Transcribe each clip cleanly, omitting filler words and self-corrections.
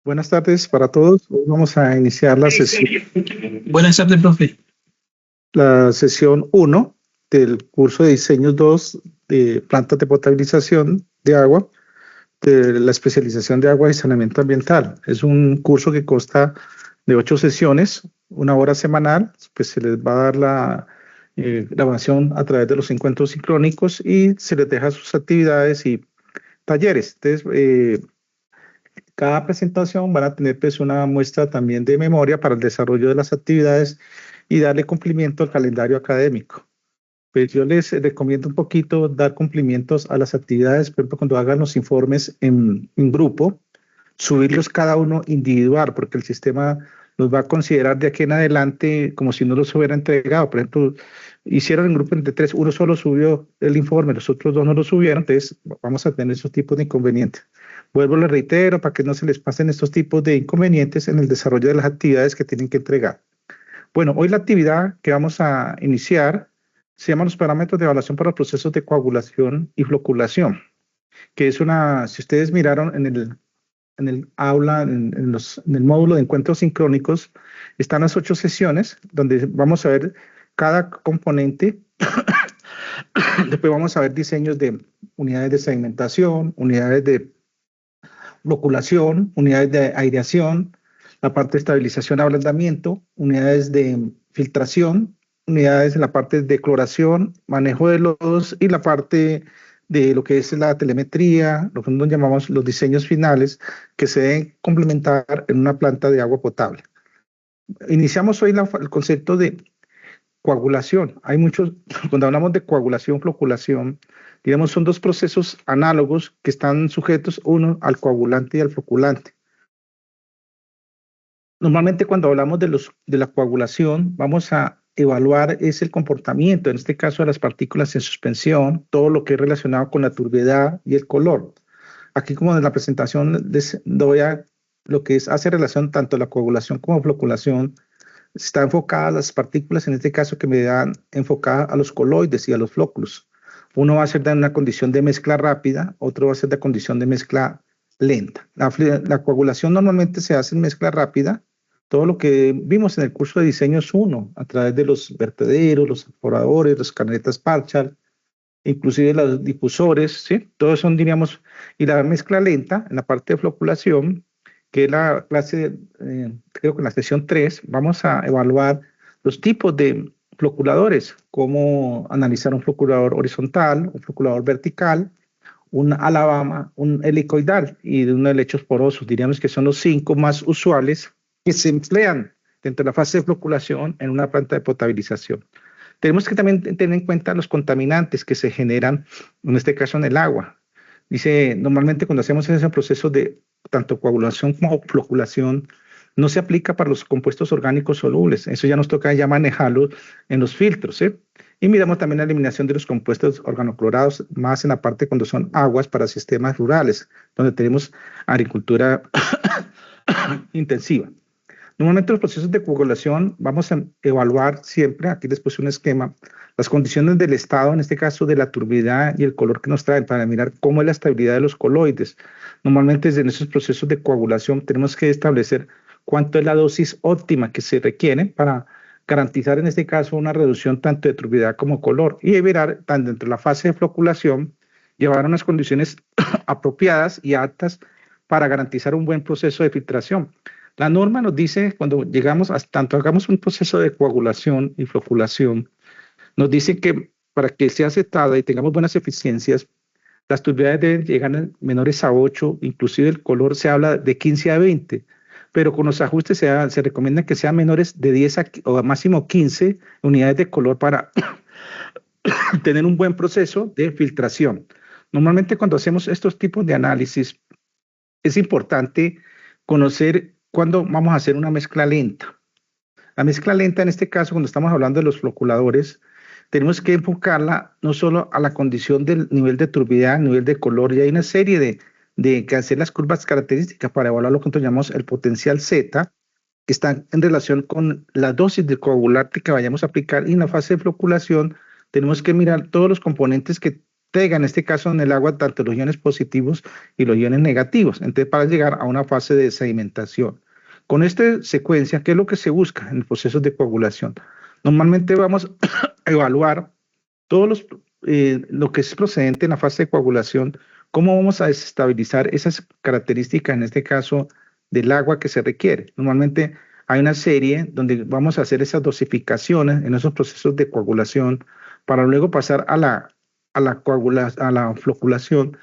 Buenas tardes para todos. Hoy vamos a iniciar Buenas tardes, profe. la sesión 1 del curso de diseños 2 de plantas de potabilización de agua, de la especialización de agua y saneamiento ambiental. Es un curso que consta de 8 sesiones, 1 hora semanal. Pues se les va a dar la grabación a través de los encuentros sincrónicos y se les deja sus actividades y talleres. Entonces, cada presentación van a tener pues una muestra también de memoria para el desarrollo de las actividades y darle cumplimiento al calendario académico. Pues yo les recomiendo un poquito dar cumplimientos a las actividades, por ejemplo, cuando hagan los informes en grupo, subirlos cada uno individual, porque el sistema los va a considerar de aquí en adelante como si no los hubiera entregado. Por ejemplo, hicieron en grupo entre 3, uno solo subió el informe, los otros 2 no lo subieron, entonces vamos a tener esos tipos de inconvenientes. Vuelvo, les reitero, para que no se les pasen estos tipos de inconvenientes en el desarrollo de las actividades que tienen que entregar. Bueno, hoy la actividad que vamos a iniciar se llama los parámetros de evaluación para los procesos de coagulación y floculación, que es una, si ustedes miraron en el aula, en el módulo de encuentros sincrónicos, están las 8 sesiones donde vamos a ver cada componente. Después vamos a ver diseños de unidades de sedimentación, unidades de floculación, unidades de aireación, la parte de estabilización, ablandamiento, unidades de filtración, unidades en la parte de cloración, manejo de lodos y la parte de lo que es la telemetría, lo que nosotros llamamos los diseños finales que se deben complementar en una planta de agua potable. Iniciamos hoy el concepto de coagulación. Hay muchos, cuando hablamos de coagulación, floculación, digamos, son dos procesos análogos que están sujetos uno al coagulante y al floculante. Normalmente cuando hablamos de la coagulación, vamos a evaluar es el comportamiento, en este caso de las partículas en suspensión, todo lo que es relacionado con la turbiedad y el color. Aquí como en la presentación doy a lo que hace relación tanto a la coagulación como floculación, está enfocada a las partículas, en este caso que me dan enfocada a los coloides y a los flóculos. Uno va a ser de una condición de mezcla rápida, otro va a ser de condición de mezcla lenta. La coagulación normalmente se hace en mezcla rápida, todo lo que vimos en el curso de diseños 1, a través de los vertederos, los evaporadores, las canetas Parchal, inclusive los difusores, ¿sí? Todos son, diríamos, y la mezcla lenta, en la parte de floculación, que es la clase, creo que en la sesión 3, vamos a evaluar los tipos de floculadores, cómo analizar un floculador horizontal, un floculador vertical, un Alabama, un helicoidal y de unos helechos porosos. Diríamos que son los 5 más usuales que se emplean dentro de la fase de floculación en una planta de potabilización. Tenemos que también tener en cuenta los contaminantes que se generan, en este caso en el agua. Dice, normalmente cuando hacemos ese proceso de tanto coagulación como floculación, no se aplica para los compuestos orgánicos solubles. Eso ya nos toca ya manejarlo en los filtros, ¿sí? Y miramos también la eliminación de los compuestos organoclorados, más en la parte cuando son aguas para sistemas rurales, donde tenemos agricultura intensiva. Normalmente los procesos de coagulación vamos a evaluar siempre, aquí les puse un esquema, las condiciones del estado, en este caso de la turbidez y el color que nos traen, para mirar cómo es la estabilidad de los coloides. Normalmente en esos procesos de coagulación tenemos que establecer cuánto es la dosis óptima que se requiere para garantizar en este caso una reducción tanto de turbidez como color y mirar tanto dentro de la fase de floculación, llevar unas condiciones apropiadas y aptas para garantizar un buen proceso de filtración. La norma nos dice, cuando llegamos a tanto hagamos un proceso de coagulación y floculación, nos dice que para que sea aceptada y tengamos buenas eficiencias, las turbidades deben llegar menores a 8, inclusive el color se habla de 15 a 20, pero con los ajustes se recomienda que sean menores de 10 o máximo 15 unidades de color para tener un buen proceso de filtración. Normalmente cuando hacemos estos tipos de análisis, es importante conocer cuándo vamos a hacer una mezcla lenta. La mezcla lenta, en este caso, cuando estamos hablando de los floculadores, tenemos que enfocarla no solo a la condición del nivel de turbidez, nivel de color, y hay una serie de que hacer las curvas características para evaluar lo que nosotros llamamos el potencial Z, que están en relación con la dosis de coagulante que vayamos a aplicar, y en la fase de floculación tenemos que mirar todos los componentes que en este caso en el agua, tanto los iones positivos y los iones negativos, entonces para llegar a una fase de sedimentación. Con esta secuencia, ¿qué es lo que se busca en el proceso de coagulación? Normalmente vamos a evaluar todos lo que es procedente en la fase de coagulación, cómo vamos a desestabilizar esas características, en este caso, del agua que se requiere. Normalmente hay una serie donde vamos a hacer esas dosificaciones en esos procesos de coagulación para luego pasar a la floculación,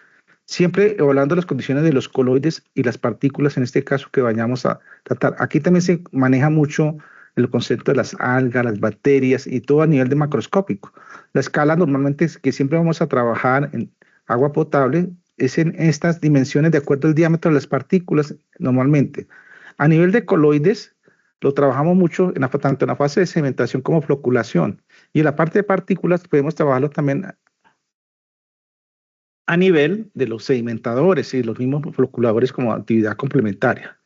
siempre evaluando las condiciones de los coloides y las partículas, en este caso, que vayamos a tratar. Aquí también se maneja mucho el concepto de las algas, las bacterias y todo a nivel de macroscópico. La escala normalmente es que siempre vamos a trabajar en agua potable es en estas dimensiones de acuerdo al diámetro de las partículas normalmente. A nivel de coloides, lo trabajamos mucho tanto en la fase de sedimentación como floculación. Y en la parte de partículas podemos trabajarlo también a nivel de los sedimentadores y los mismos floculadores como actividad complementaria.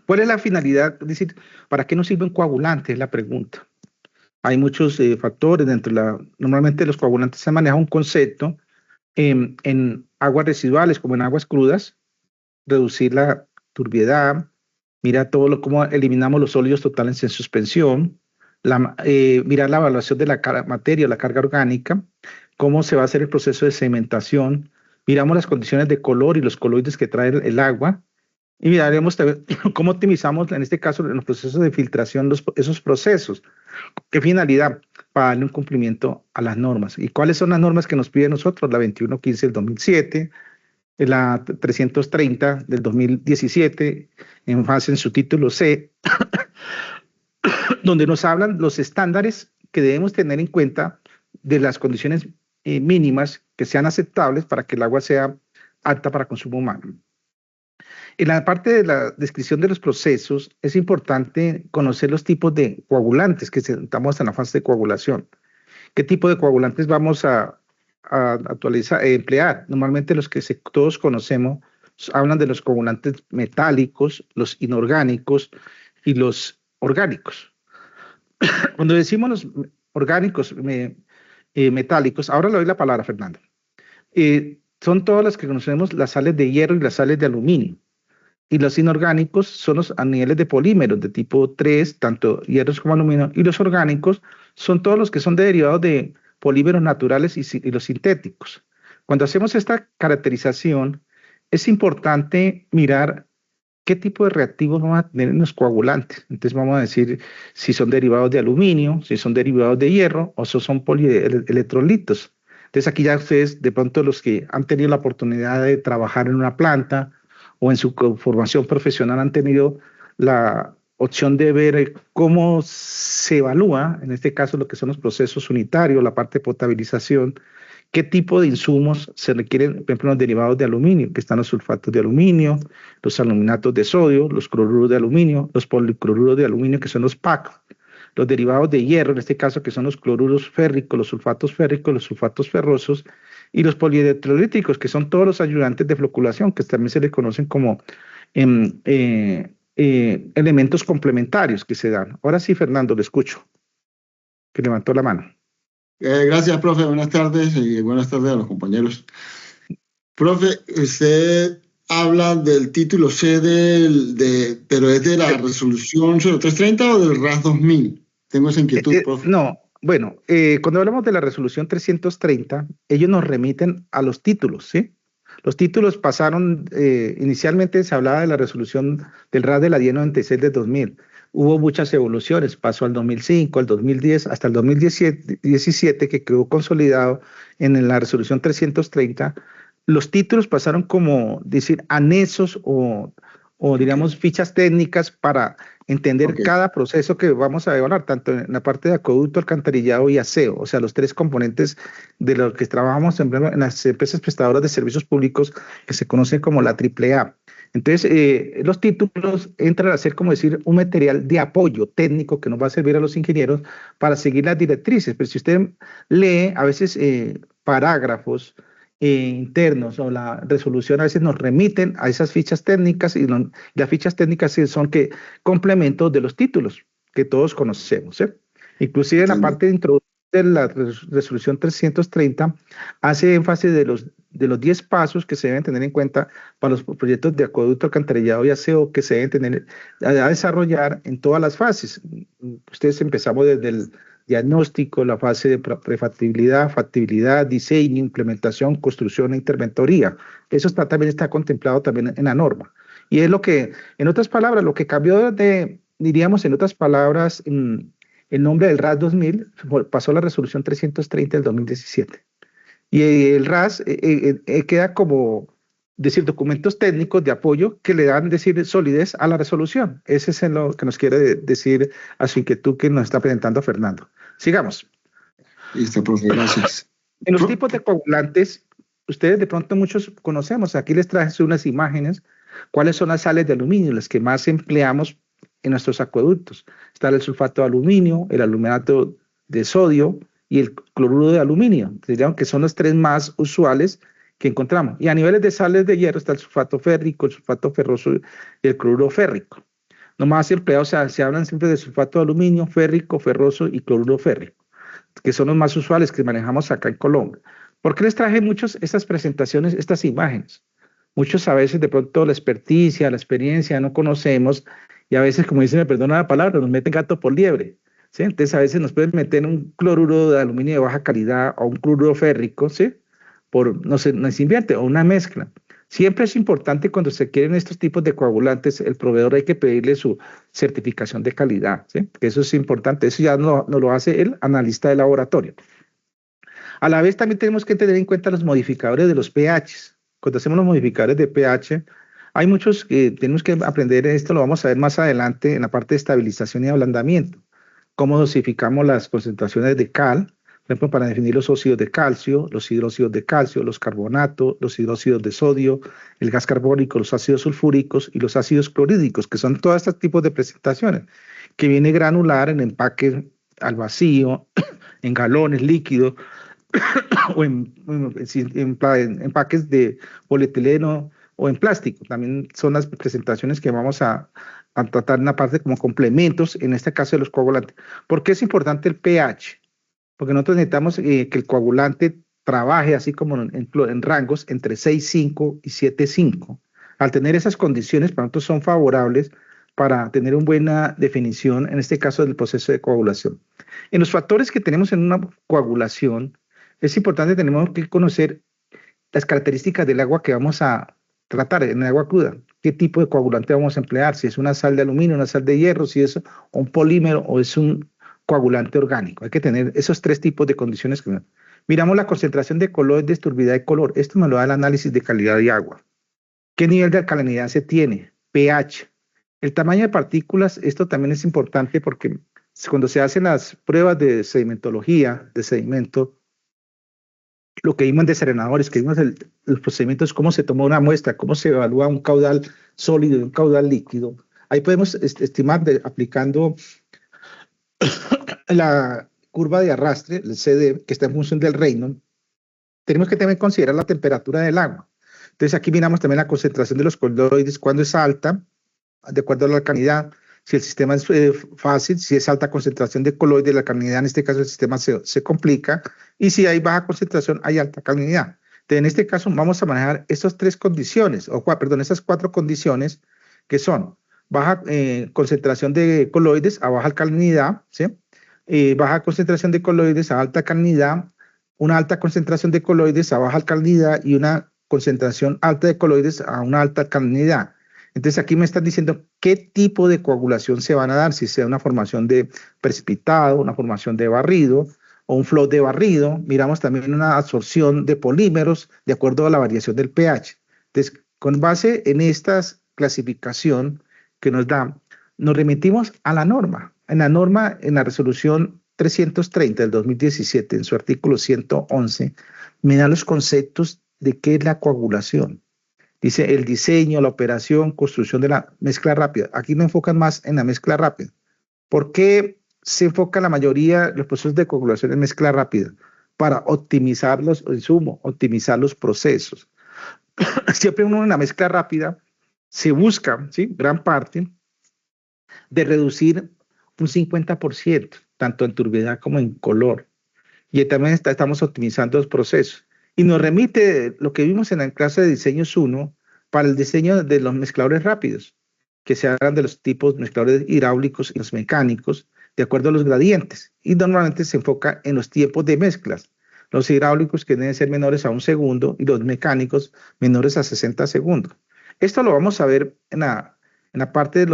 ¿Cuál es la finalidad? Es decir, ¿para qué nos sirve un coagulante? Es la pregunta. Hay muchos factores normalmente los coagulantes se maneja un concepto en aguas residuales como en aguas crudas, reducir la turbiedad, mira cómo eliminamos los sólidos totales en suspensión, mirar la evaluación de la materia, la carga orgánica, cómo se va a hacer el proceso de sedimentación, miramos las condiciones de color y los coloides que trae el agua, y miraremos también cómo optimizamos, en este caso, en los procesos de filtración, esos procesos. ¿Qué finalidad? Para darle un cumplimiento a las normas. ¿Y cuáles son las normas que nos pide nosotros? La 2115 del 2007, la 330 del 2017, en su título C, donde nos hablan los estándares que debemos tener en cuenta de las condiciones mínimas que sean aceptables para que el agua sea apta para consumo humano. En la parte de la descripción de los procesos, es importante conocer los tipos de coagulantes que estamos en la fase de coagulación. ¿Qué tipo de coagulantes vamos a emplear? Normalmente los que todos conocemos hablan de los coagulantes metálicos, los inorgánicos y los orgánicos. Cuando decimos los orgánicos metálicos, ahora le doy la palabra a Fernando. Son todas las que conocemos, las sales de hierro y las sales de aluminio. Y los inorgánicos son los anillos de polímeros de tipo 3, tanto hierros como aluminio, y los orgánicos son todos los que son derivados de polímeros naturales y los sintéticos. Cuando hacemos esta caracterización, es importante mirar qué tipo de reactivos vamos a tener en los coagulantes. Entonces vamos a decir si son derivados de aluminio, si son derivados de hierro o si son polielectrolitos. Entonces aquí ya ustedes, de pronto los que han tenido la oportunidad de trabajar en una planta o en su formación profesional han tenido la opción de ver cómo se evalúa, en este caso lo que son los procesos unitarios, la parte de potabilización, qué tipo de insumos se requieren, por ejemplo, los derivados de aluminio, que están los sulfatos de aluminio, los aluminatos de sodio, los cloruros de aluminio, los policloruros de aluminio, que son los PAC, los derivados de hierro, en este caso, que son los cloruros férricos, los sulfatos ferrosos, y los polielectrolíticos, que son todos los ayudantes de floculación, que también se les conocen como elementos complementarios que se dan. Ahora sí, Fernando, le escucho, que levantó la mano. Gracias, profe. Buenas tardes y buenas tardes a los compañeros. Profe, usted habla del título C, pero ¿es de la resolución 0330 o del RAS 2000? Tengo esa inquietud, profe. No, bueno, cuando hablamos de la resolución 330, ellos nos remiten a los títulos, ¿sí? Los títulos pasaron, inicialmente se hablaba de la resolución del RAS de la 1096 de 2000. Hubo muchas evoluciones, pasó al 2005, al 2010, hasta el 2017, que quedó consolidado en la resolución 330. Los títulos pasaron como decir anexos o digamos fichas técnicas para entender cada proceso que vamos a evaluar, tanto en la parte de acueducto, alcantarillado y aseo, o sea, los tres componentes de los que trabajamos en las empresas prestadoras de servicios públicos que se conocen como la AAA. Entonces, los títulos entran a ser, como decir, un material de apoyo técnico que nos va a servir a los ingenieros para seguir las directrices. Pero si usted lee a veces parágrafos internos o la resolución, a veces nos remiten a esas fichas técnicas y las fichas técnicas son complementos de los títulos que todos conocemos. Inclusive en la parte de introducción de la resolución 330 hace énfasis de los 10 pasos que se deben tener en cuenta para los proyectos de acueducto, alcantarillado y aseo que se deben tener a desarrollar en todas las fases. Ustedes empezamos desde el diagnóstico, la fase de prefactibilidad, factibilidad, diseño, implementación, construcción e interventoría. Eso también está contemplado también en la norma. Y es lo que, en otras palabras, lo que cambió diríamos en otras palabras, el nombre del RAS 2000 pasó a la resolución 330 del 2017. Y el RAS queda como, decir, documentos técnicos de apoyo que le dan, decir, solidez a la resolución. Ese es lo que nos quiere decir a su inquietud que nos está presentando Fernando. Sigamos. Listo, profe, gracias. En los tipos de coagulantes, ustedes de pronto muchos conocemos, aquí les traje unas imágenes, cuáles son las sales de aluminio, las que más empleamos en nuestros acueductos. Está el sulfato de aluminio, el aluminato de sodio y el cloruro de aluminio, diríamos que son los tres más usuales que encontramos. Y a niveles de sales de hierro está el sulfato férrico, el sulfato ferroso y el cloruro férrico. Nomás empleados, o sea, se hablan siempre de sulfato de aluminio, férrico, ferroso y cloruro férrico, que son los más usuales que manejamos acá en Colombia. ¿Por qué les traje muchos estas presentaciones, estas imágenes? Muchos a veces de pronto la experticia, la experiencia no conocemos y a veces, como dicen, me perdona la palabra, nos meten gato por liebre. ¿Sí? Entonces a veces nos pueden meter un cloruro de aluminio de baja calidad o un cloruro férrico, ¿sí? Por, no sé, no se invierte, o una mezcla. Siempre es importante cuando se quieren estos tipos de coagulantes, el proveedor hay que pedirle su certificación de calidad, ¿sí? Que eso es importante, eso ya no lo hace el analista de laboratorio. A la vez también tenemos que tener en cuenta los modificadores de los pH. Cuando hacemos los modificadores de pH, hay muchos que tenemos que aprender, esto lo vamos a ver más adelante en la parte de estabilización y ablandamiento, cómo dosificamos las concentraciones de cal, por ejemplo, para definir los óxidos de calcio, los hidróxidos de calcio, los carbonatos, los hidróxidos de sodio, el gas carbónico, los ácidos sulfúricos y los ácidos clorhídricos, que son todos estos tipos de presentaciones, que viene granular en empaques al vacío, en galones líquidos, o en empaques de polietileno o en plástico. También son las presentaciones que vamos a tratar en la parte como complementos, en este caso de los coagulantes. ¿Por qué es importante el pH? Porque nosotros necesitamos que el coagulante trabaje así como en rangos entre 6,5 y 7,5. Al tener esas condiciones, para nosotros son favorables para tener una buena definición, en este caso del proceso de coagulación. En los factores que tenemos en una coagulación, es importante, tenemos que conocer las características del agua que vamos a tratar en el agua cruda. ¿Qué tipo de coagulante vamos a emplear? Si es una sal de aluminio, una sal de hierro, si es un polímero o es un coagulante orgánico. Hay que tener esos tres tipos de condiciones. Miramos la concentración de coloides, turbidez y color. Esto me lo da el análisis de calidad de agua. ¿Qué nivel de alcalinidad se tiene? pH. El tamaño de partículas, esto también es importante porque cuando se hacen las pruebas de sedimentología, de sedimento, lo que vimos en desarenadores, que vimos los procedimientos, cómo se toma una muestra, cómo se evalúa un caudal sólido y un caudal líquido. Ahí podemos estimar aplicando la curva de arrastre, el CD, que está en función del Reynolds. Tenemos que también considerar la temperatura del agua. Entonces aquí miramos también la concentración de los coloides cuando es alta, de acuerdo a la alcalinidad. Si el sistema es fácil, si es alta concentración de coloides, la alcalinidad en este caso el sistema se complica, y si hay baja concentración, hay alta alcalinidad. Entonces, en este caso vamos a manejar estas tres condiciones, esas cuatro condiciones que son baja concentración de coloides a baja alcalinidad, ¿sí? Baja concentración de coloides a alta alcalinidad, una alta concentración de coloides a baja alcalinidad y una concentración alta de coloides a una alta alcalinidad. Entonces aquí me están diciendo qué tipo de coagulación se van a dar, si sea una formación de precipitado, una formación de barrido o un flow de barrido. Miramos también una absorción de polímeros de acuerdo a la variación del pH. Entonces, con base en esta clasificación que nos da, nos remitimos a la norma. En la norma, en la resolución 330 del 2017, en su artículo 111, me da los conceptos de qué es la coagulación. Dice el diseño, la operación, construcción de la mezcla rápida. Aquí me enfocan más en la mezcla rápida. ¿Por qué se enfoca la mayoría de los procesos de coagulación en mezcla rápida? Para optimizar los insumos, optimizar los procesos. Siempre uno en la mezcla rápida se busca, ¿sí? Gran parte, de reducir un 50%, tanto en turbidez como en color. y también estamos optimizando los procesos. Y nos remite lo que vimos en la clase de diseños 1 para el diseño de los mezcladores rápidos, que se hablan de los tipos mezcladores hidráulicos y los mecánicos, de acuerdo a los gradientes. Y normalmente se enfoca en los tiempos de mezclas. Los hidráulicos que deben ser menores a 1 segundo y los mecánicos menores a 60 segundos. Esto lo vamos a ver en la parte en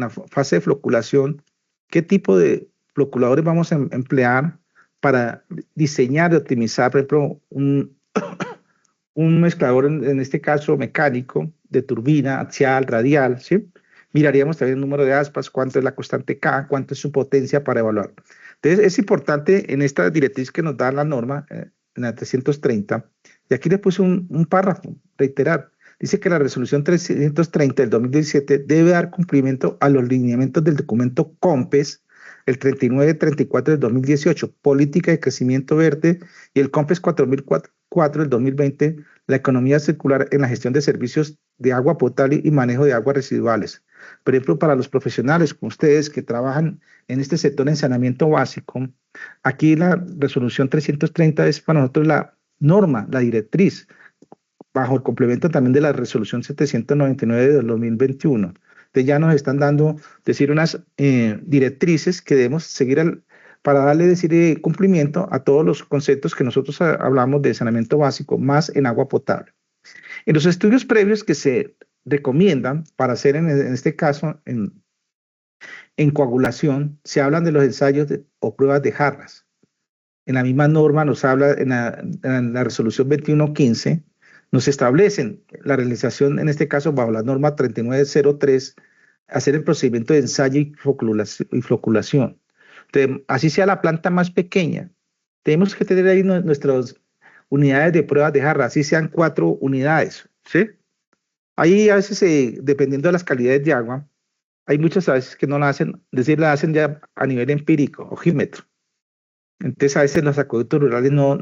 la fase de floculación, qué tipo de floculadores vamos a emplear para diseñar y optimizar, por ejemplo, un mezclador, en este caso mecánico, de turbina, axial, radial, ¿sí? Miraríamos también el número de aspas, cuánto es la constante K, cuánto es su potencia para evaluar. Entonces, es importante en esta directriz que nos da la norma, en la 330, y aquí le puse un párrafo, reiterar. Dice que la resolución 330 del 2017 debe dar cumplimiento a los lineamientos del documento COMPES, el 3934 del 2018, Política de Crecimiento Verde, y el COMPES 4004 del 2020, la economía circular en la gestión de servicios de agua potable y manejo de aguas residuales. Por ejemplo, para los profesionales como ustedes que trabajan en este sector en saneamiento básico, aquí la resolución 330 es para nosotros la norma, la directriz, bajo el complemento también de la resolución 799 del 2021. Entonces ya nos están dando, decir, unas directrices que debemos seguir para darle, decir, cumplimiento a todos los conceptos que nosotros hablamos de saneamiento básico, más en agua potable. En los estudios previos que se recomiendan para hacer en este caso en coagulación, se hablan de los ensayos o pruebas de jarras. En la misma norma nos habla, en la resolución 2115, nos establecen la realización, en este caso bajo la norma 3903, hacer el procedimiento de ensayo y floculación. Entonces, así sea la planta más pequeña, tenemos que tener ahí nuestras unidades de pruebas de jarra, así sean 4 unidades, ¿sí? Ahí a veces, dependiendo de las calidades de agua, hay muchas veces que no la hacen, es decir, la hacen ya a nivel empírico, ojímetro. Entonces, a veces los acueductos rurales no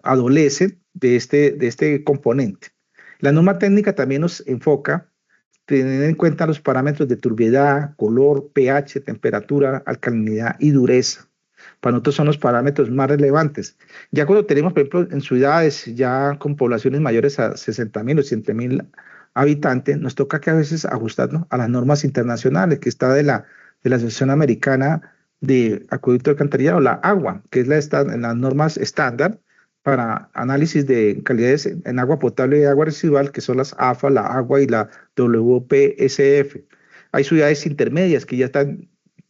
adolecen de este componente. La norma técnica también nos enfoca tener en cuenta los parámetros de turbiedad, color, pH, temperatura, alcalinidad y dureza. Para nosotros son los parámetros más relevantes. Ya cuando tenemos, por ejemplo, en ciudades ya con poblaciones mayores a 60.000 o 100.000 habitantes, nos toca que a veces ajustarnos a las normas internacionales que está de la Asociación Americana de Acueducto de Alcantarillado, la AGUA, que es las normas estándar para análisis de calidades en agua potable y agua residual, que son las AFA, la AGUA y la WPSF. Hay ciudades intermedias que ya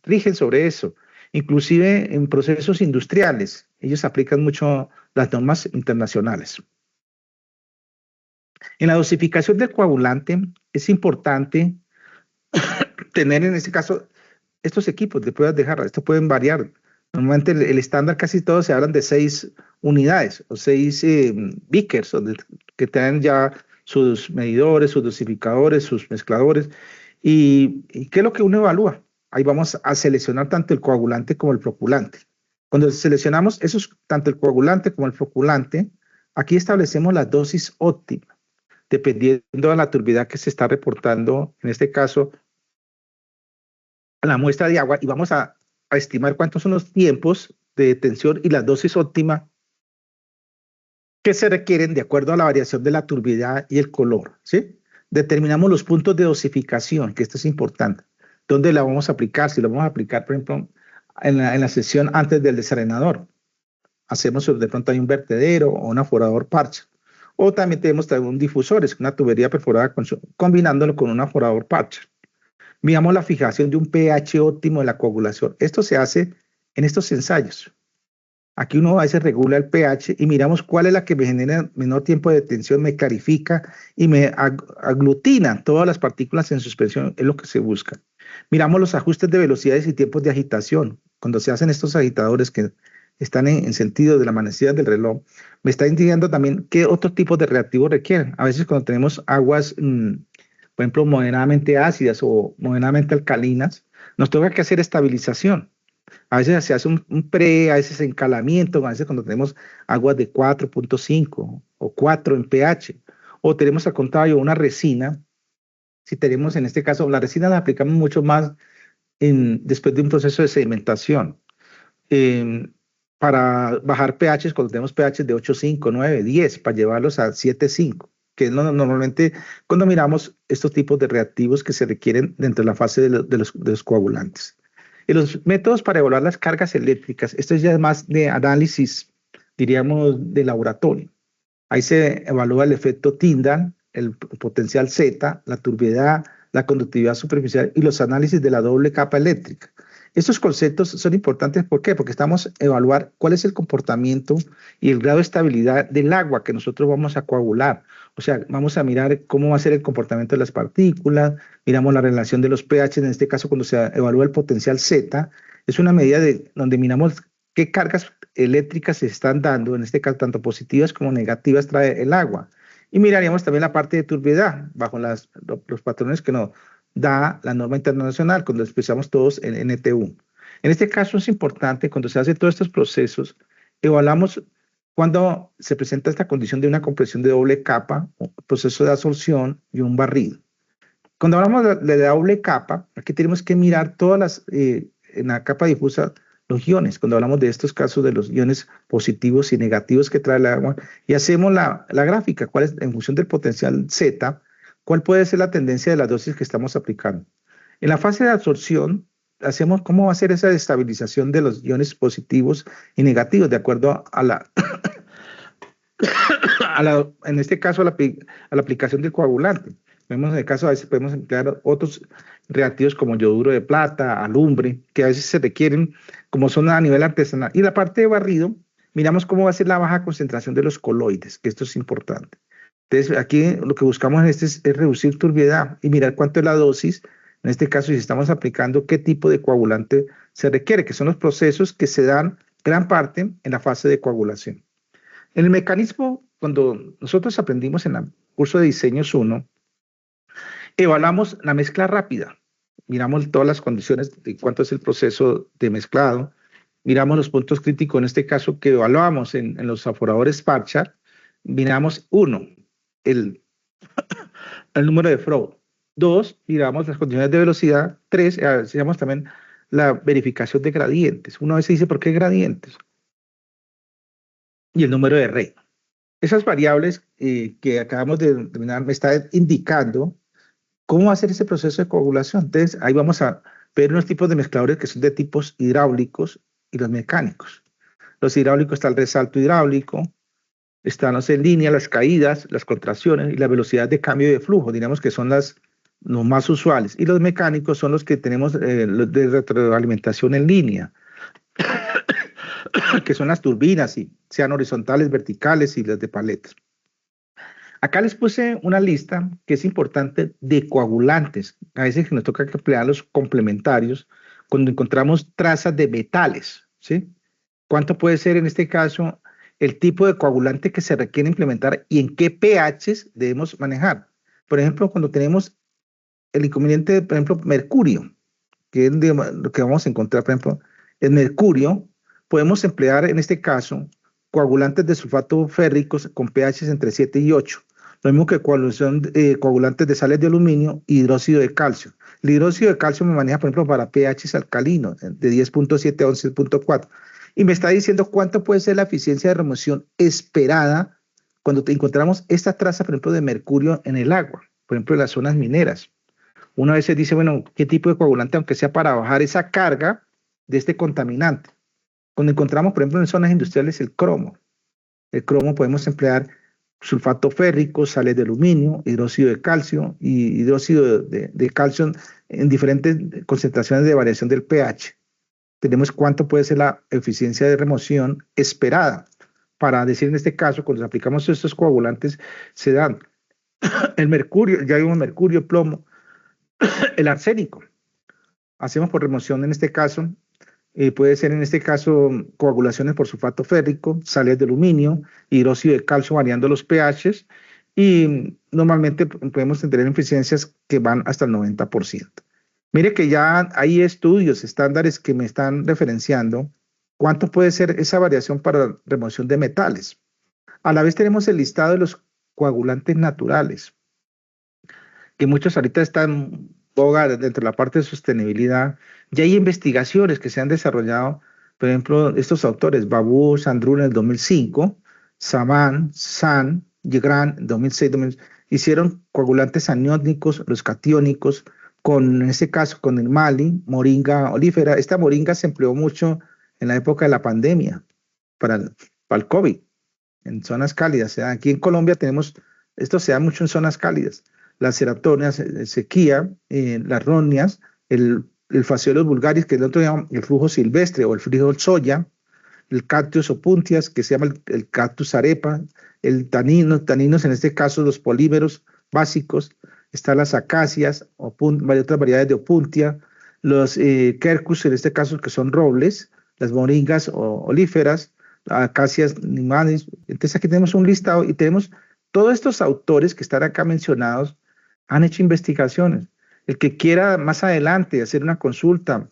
rigen sobre eso. Inclusive en procesos industriales, ellos aplican mucho las normas internacionales. En la dosificación del coagulante es importante tener en este caso estos equipos de pruebas de jarra. Estos pueden variar. Normalmente el estándar casi todos se hablan de 6 unidades o 6 beakers, que tienen ya sus medidores, sus dosificadores, sus mezcladores. ¿Y qué es lo que uno evalúa? Ahí vamos a seleccionar tanto el coagulante como el floculante. Cuando seleccionamos esos, tanto el coagulante como el floculante, aquí establecemos la dosis óptima, dependiendo de la turbidez que se está reportando, en este caso, a la muestra de agua, y vamos a estimar cuántos son los tiempos de detención y la dosis óptima que se requieren de acuerdo a la variación de la turbidez y el color, ¿sí? Determinamos los puntos de dosificación, que esto es importante. ¿Dónde la vamos a aplicar? Si lo vamos a aplicar, por ejemplo, en la sesión antes del desarenador. Hacemos, de pronto hay un vertedero o un aforador parche. O también tenemos un difusor, es una tubería perforada combinándolo con un aforador parche. Miramos la fijación de un pH óptimo de la coagulación. Esto se hace en estos ensayos. Aquí uno a veces regula el pH y miramos cuál es la que me genera menor tiempo de detención, me clarifica y me aglutina todas las partículas en suspensión, es lo que se busca. Miramos los ajustes de velocidades y tiempos de agitación. Cuando se hacen estos agitadores que están en sentido de la manecilla del reloj, me está indicando también qué otros tipos de reactivos requieren. A veces cuando tenemos aguas, por ejemplo, moderadamente ácidas o moderadamente alcalinas, nos toca que hacer estabilización. A veces se hace un a veces encalamiento, a veces cuando tenemos aguas de 4.5 o 4 en pH, o tenemos al contrario una resina. Si tenemos en este caso, la resina la aplicamos mucho más después de un proceso de sedimentación. para bajar pHs cuando tenemos pHs de 8,5, 9, 10, para llevarlos a 7,5, que es normalmente cuando miramos estos tipos de reactivos que se requieren dentro de la fase de los coagulantes. Y los métodos para evaluar las cargas eléctricas, esto ya es más de análisis, diríamos, de laboratorio. Ahí se evalúa el efecto Tyndall, el potencial Z, la turbiedad, la conductividad superficial y los análisis de la doble capa eléctrica. Estos conceptos son importantes, ¿por qué? Porque estamos a evaluar cuál es el comportamiento y el grado de estabilidad del agua que nosotros vamos a coagular. O sea, vamos a mirar cómo va a ser el comportamiento de las partículas, miramos la relación de los pH, en este caso cuando se evalúa el potencial Z, es una medida donde miramos qué cargas eléctricas se están dando, en este caso tanto positivas como negativas trae el agua. Y miraríamos también la parte de turbiedad, bajo los patrones que nos da la norma internacional, cuando expresamos todos en NTU. En este caso es importante, cuando se hacen todos estos procesos, evaluamos cuando se presenta esta condición de una compresión de doble capa, un proceso de absorción y un barrido. Cuando hablamos de doble capa, aquí tenemos que mirar todas las, en la capa difusa, los iones, cuando hablamos de estos casos de los iones positivos y negativos que trae el agua, y hacemos la gráfica, cuál es, en función del potencial Z, cuál puede ser la tendencia de la dosis que estamos aplicando. En la fase de absorción, hacemos cómo va a ser esa estabilización de los iones positivos y negativos, de acuerdo a la, en este caso, a la aplicación del coagulante. Vemos en el caso, a veces podemos emplear otros reactivos como yoduro de plata, alumbre, que a veces se requieren, como son a nivel artesanal. Y la parte de barrido, miramos cómo va a ser la baja concentración de los coloides, que esto es importante. Entonces, aquí lo que buscamos es reducir turbiedad y mirar cuánto es la dosis. En este caso, si estamos aplicando, qué tipo de coagulante se requiere, que son los procesos que se dan gran parte en la fase de coagulación. En el mecanismo, cuando nosotros aprendimos en el curso de diseños 1, evaluamos la mezcla rápida, miramos todas las condiciones de cuánto es el proceso de mezclado, miramos los puntos críticos, en este caso que evaluamos en los aforadores Parchar, miramos uno, el número de Froud, dos, miramos las condiciones de velocidad, tres, miramos también la verificación de gradientes. Uno a veces dice, ¿por qué gradientes? Y el número de Rey. Esas variables que acabamos de determinar me están indicando cómo va a ser ese proceso de coagulación. Entonces, ahí vamos a ver unos tipos de mezcladores que son de tipos hidráulicos y los mecánicos. Los hidráulicos está el resalto hidráulico, están los en línea, las caídas, las contracciones y la velocidad de cambio de flujo, diríamos que son los más usuales. Y los mecánicos son los que tenemos los de retroalimentación en línea, que son las turbinas, y sean horizontales, verticales y las de paletas. Acá les puse una lista que es importante de coagulantes. A veces que nos toca emplear los complementarios cuando encontramos trazas de metales, ¿sí? ¿Cuánto puede ser en este caso el tipo de coagulante que se requiere implementar y en qué pHs debemos manejar? Por ejemplo, cuando tenemos el inconveniente de, por ejemplo, mercurio, que es lo que vamos a encontrar, por ejemplo, el mercurio, podemos emplear en este caso coagulantes de sulfato férricos con pHs entre 7 y 8. Lo mismo que coagulantes de sales de aluminio y hidróxido de calcio. El hidróxido de calcio me maneja, por ejemplo, para pHs alcalinos de 10.7 a 11.4. Y me está diciendo cuánto puede ser la eficiencia de remoción esperada cuando encontramos esta traza, por ejemplo, de mercurio en el agua, por ejemplo, en las zonas mineras. Uno a veces dice, bueno, ¿qué tipo de coagulante, aunque sea para bajar esa carga de este contaminante? Cuando encontramos, por ejemplo, en zonas industriales el cromo podemos emplear sulfato férrico, sales de aluminio, hidróxido de calcio y hidróxido de calcio en diferentes concentraciones de variación del pH. Tenemos cuánto puede ser la eficiencia de remoción esperada. Para decir en este caso, cuando aplicamos estos coagulantes, se dan el mercurio, ya vimos mercurio, plomo, el arsénico. Hacemos por remoción en este caso, puede ser en este caso coagulaciones por sulfato férrico, sales de aluminio, hidróxido de calcio variando los pHs y normalmente podemos tener eficiencias que van hasta el 90%. Mire que ya hay estudios estándares que me están referenciando cuánto puede ser esa variación para remoción de metales. A la vez tenemos el listado de los coagulantes naturales, que muchos ahorita están boga dentro de la parte de sostenibilidad. Ya hay investigaciones que se han desarrollado Por ejemplo, estos autores, Babu, Sandrun en el 2005, Saman, San, Yegran en 2006, hicieron coagulantes aniónicos, los catiónicos, en este caso con el Mali, moringa olífera. Esta moringa se empleó mucho en la época de la pandemia para el COVID, en zonas cálidas. Aquí en Colombia esto se da mucho en zonas cálidas. Las ceratonias, sequía, las ronias, el Phaseolus vulgaris, que es el otro llama el flujo silvestre o el frijol soya, el Cactus opuntias, que se llama el Cactus arepa, el taninos, en este caso los polímeros básicos, están las acacias, otras variedades de opuntia, los quercus, en este caso que son robles, las moringas olíferas, acacias nimanis. Entonces aquí tenemos un listado y tenemos todos estos autores que están acá mencionados, han hecho investigaciones. El que quiera más adelante hacer una consulta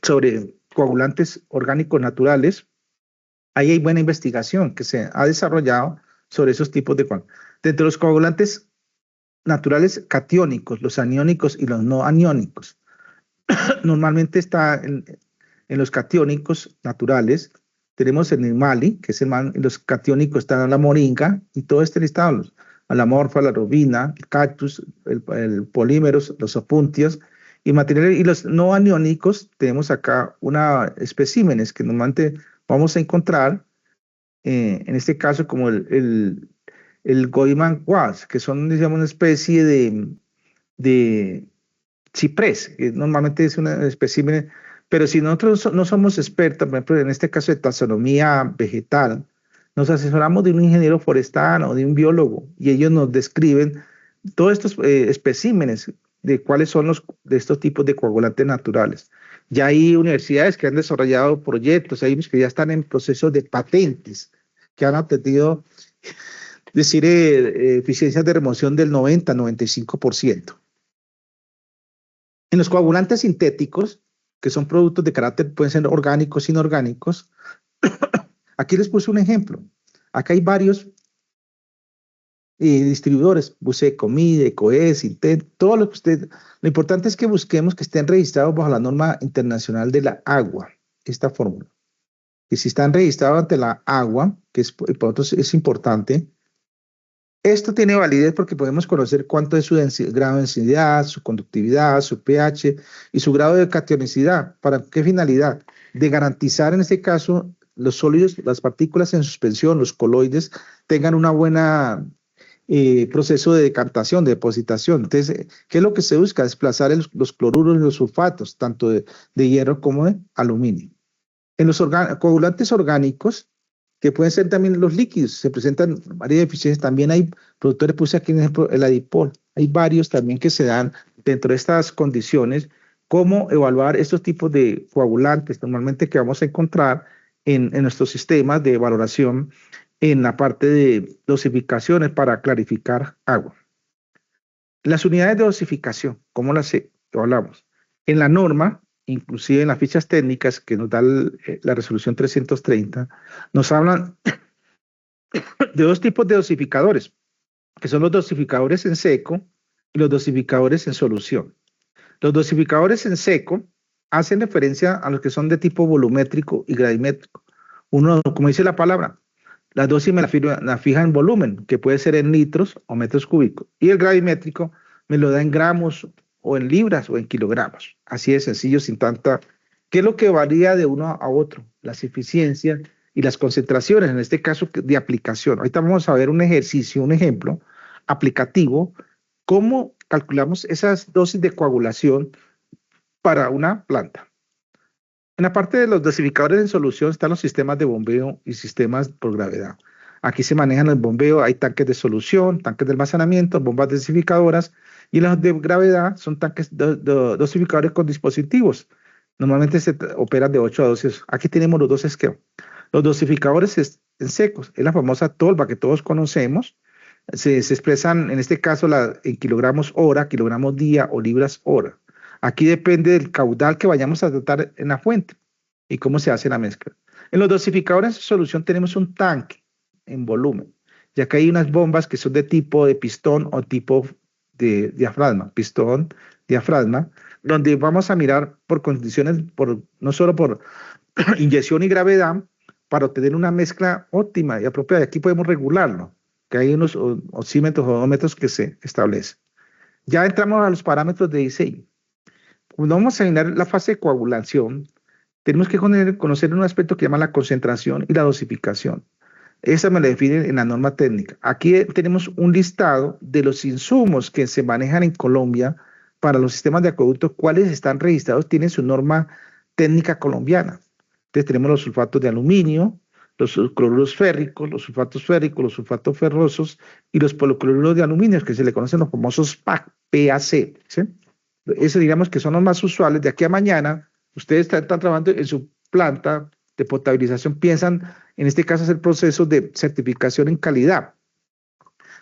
sobre coagulantes orgánicos naturales, ahí hay buena investigación que se ha desarrollado sobre esos tipos de coagulantes. Dentro de los coagulantes naturales catiónicos, los aniónicos y los no aniónicos, normalmente está en los catiónicos naturales, tenemos el Mali, que es los catiónicos están la moringa y todo este listado, la morfa, la robina, el cactus, el polímeros, los opuntios y materiales. Y los no aniónicos, tenemos acá especímenes que normalmente vamos a encontrar, en este caso como el Goiman guas, que son, digamos, una especie de ciprés, que normalmente es un espécimen. Pero si nosotros no somos expertos, por ejemplo, en este caso de taxonomía vegetal, nos asesoramos de un ingeniero forestal o de un biólogo y ellos nos describen todos estos especímenes de cuáles son de estos tipos de coagulantes naturales. Ya hay universidades que han desarrollado proyectos, hay unos que ya están en proceso de patentes, que han obtenido, eficiencias de remoción del 90-95%. En los coagulantes sintéticos, que son productos de carácter, pueden ser orgánicos, inorgánicos. Aquí les puse un ejemplo. Acá hay varios distribuidores, Buceco, Mide, Coes, Intent, todo lo que lo importante es que busquemos que estén registrados bajo la norma internacional de la agua, esta fórmula. Y si están registrados ante la agua, que para nosotros es importante, esto tiene validez porque podemos conocer cuánto es su grado de densidad, su conductividad, su pH y su grado de cationicidad. ¿Para qué finalidad? De garantizar en este caso los sólidos, las partículas en suspensión, los coloides, tengan una buena proceso de decantación, de depositación. Entonces, ¿qué es lo que se busca? Desplazar los cloruros y los sulfatos, tanto de hierro como de aluminio. En los coagulantes orgánicos, que pueden ser también los líquidos, se presentan varias deficiencias. También hay productores, puse aquí un ejemplo, el adipol. Hay varios también que se dan dentro de estas condiciones. ¿Cómo evaluar estos tipos de coagulantes normalmente que vamos a encontrar en nuestros sistemas de valoración en la parte de dosificaciones para clarificar agua? Las unidades de dosificación, ¿cómo las evaluamos? En la norma, inclusive en las fichas técnicas que nos da la resolución 330, nos hablan de dos tipos de dosificadores, que son los dosificadores en seco y los dosificadores en solución. Los dosificadores en seco hacen referencia a los que son de tipo volumétrico y gradimétrico. Uno, como dice la palabra, la dosis me la fija en volumen, que puede ser en litros o metros cúbicos, y el gradimétrico me lo da en gramos o en libras o en kilogramos. Así de sencillo, sin tanta... ¿Qué es lo que varía de uno a otro? Las eficiencias y las concentraciones, en este caso de aplicación. Ahorita vamos a ver un ejercicio, un ejemplo aplicativo, cómo calculamos esas dosis de coagulación para una planta. En la parte de los dosificadores en solución están los sistemas de bombeo y sistemas por gravedad. Aquí se manejan el bombeo, hay tanques de solución, tanques de almacenamiento, bombas dosificadoras, y los de gravedad son tanques dosificadores con dispositivos. Normalmente se operan de 8 a 12. Aquí tenemos los dos esquemas. Los dosificadores en secos, es la famosa tolva que todos conocemos. Se expresan, en este caso, en kilogramos hora, kilogramos día o libras hora. Aquí depende del caudal que vayamos a tratar en la fuente y cómo se hace la mezcla. En los dosificadores de solución tenemos un tanque en volumen, ya que hay unas bombas que son de tipo de pistón o tipo de diafragma, pistón, diafragma, donde vamos a mirar por condiciones, no solo por inyección y gravedad para obtener una mezcla óptima y apropiada. Aquí podemos regularlo, que hay unos osímetros o odómetros que se establecen. Ya entramos a los parámetros de diseño. Cuando vamos a examinar la fase de coagulación, tenemos que conocer un aspecto que llama la concentración y la dosificación. Esa me la definen en la norma técnica. Aquí tenemos un listado de los insumos que se manejan en Colombia para los sistemas de acueducto, cuáles están registrados, tienen su norma técnica colombiana. Entonces tenemos los sulfatos de aluminio, los cloruros férricos, los sulfatos férricos, los sulfatos ferrosos y los policloruros de aluminio, que se le conocen los famosos PAC, PAC. ¿Sí? Esos digamos que son los más usuales. De aquí a mañana, ustedes están trabajando en su planta de potabilización, piensan en este caso hacer procesos de certificación en calidad.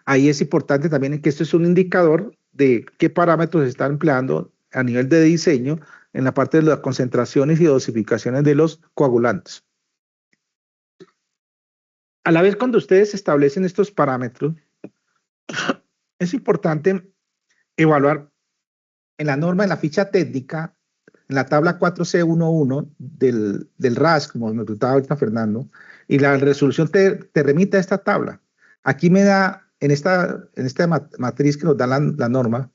Ahí es importante también que esto es un indicador de qué parámetros se están empleando a nivel de diseño en la parte de las concentraciones y dosificaciones de los coagulantes. A la vez, cuando ustedes establecen estos parámetros, es importante evaluar en la norma, en la ficha técnica, en la tabla 4C11 del RAS, como me preguntaba ahorita Fernando, y la resolución te remite a esta tabla. Aquí me da, en esta matriz que nos da la norma,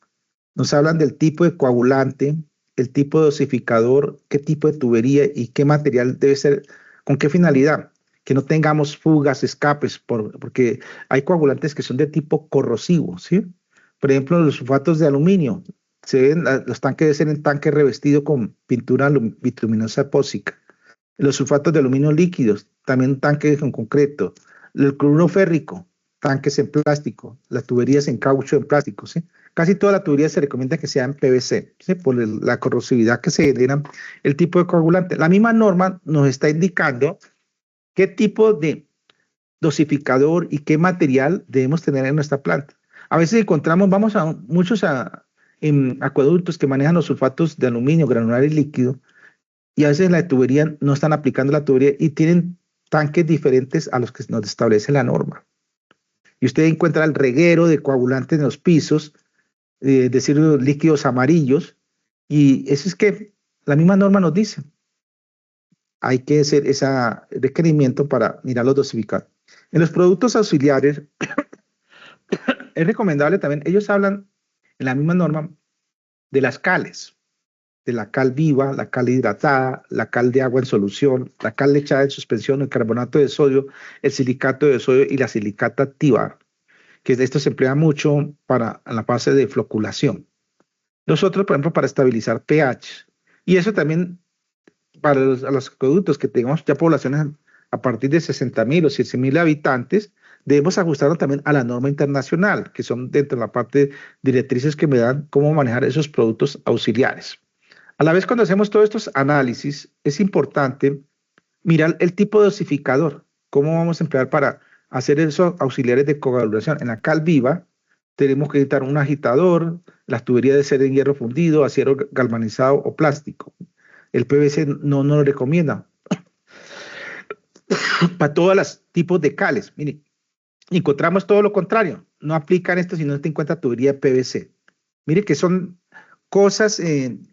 nos hablan del tipo de coagulante, el tipo de dosificador, qué tipo de tubería y qué material debe ser, con qué finalidad. Que no tengamos fugas, escapes, porque hay coagulantes que son de tipo corrosivo, ¿sí? Por ejemplo, los sulfatos de aluminio, los tanques deben ser en tanque revestido con pintura bituminosa epóxica. Los sulfatos de aluminio líquidos, también tanques con concreto. El cloruro férrico, tanques en plástico. Las tuberías en caucho en plástico, ¿sí? Casi toda la tubería se recomienda que sea en PVC, ¿sí? Por la corrosividad que se genera, el tipo de coagulante. La misma norma nos está indicando qué tipo de dosificador y qué material debemos tener en nuestra planta. A veces encontramos, vamos a muchos en acueductos que manejan los sulfatos de aluminio, granular y líquido, y a veces en la tubería no están aplicando la tubería y tienen tanques diferentes a los que nos establece la norma. Y usted encuentra el reguero de coagulantes en los pisos, es decir, los líquidos amarillos, y eso es que la misma norma nos dice. Hay que hacer ese requerimiento para mirar los dosificados. En los productos auxiliares, es recomendable también, ellos hablan en la misma norma de las cales, de la cal viva, la cal hidratada, la cal de agua en solución, la cal echada en suspensión, el carbonato de sodio, el silicato de sodio y la silicata activa, que esto se emplea mucho para la fase de floculación. Nosotros, por ejemplo, para estabilizar pH. Y eso también para los acueductos que tengamos ya poblaciones a partir de 60,000 o 100,000 habitantes, debemos ajustarnos también a la norma internacional, que son dentro de la parte directrices que me dan cómo manejar esos productos auxiliares. A la vez, cuando hacemos todos estos análisis, es importante mirar el tipo de dosificador, cómo vamos a emplear para hacer esos auxiliares de coagulación. En la cal viva, tenemos que necesitar un agitador, las tuberías de ser en hierro fundido, acero galvanizado o plástico. El PVC no lo recomienda. Para todos los tipos de cales, miren, encontramos todo lo contrario. No aplican esto si no te encuentra tubería de PVC. Mire que son cosas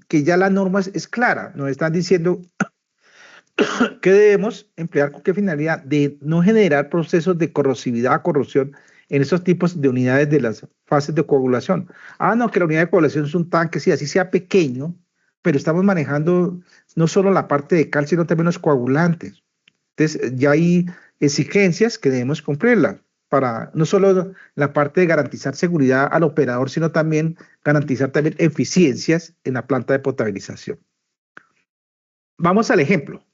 que ya la norma es clara. Nos están diciendo que debemos emplear con qué finalidad de no generar procesos de corrosividad, corrosión en esos tipos de unidades de las fases de coagulación. No, que la unidad de coagulación es un tanque, sí, así sea pequeño, pero estamos manejando no solo la parte de cal, sino también los coagulantes. Entonces, ya hay exigencias que debemos cumplirlas para no solo la parte de garantizar seguridad al operador, sino también garantizar también eficiencias en la planta de potabilización. Vamos al ejemplo.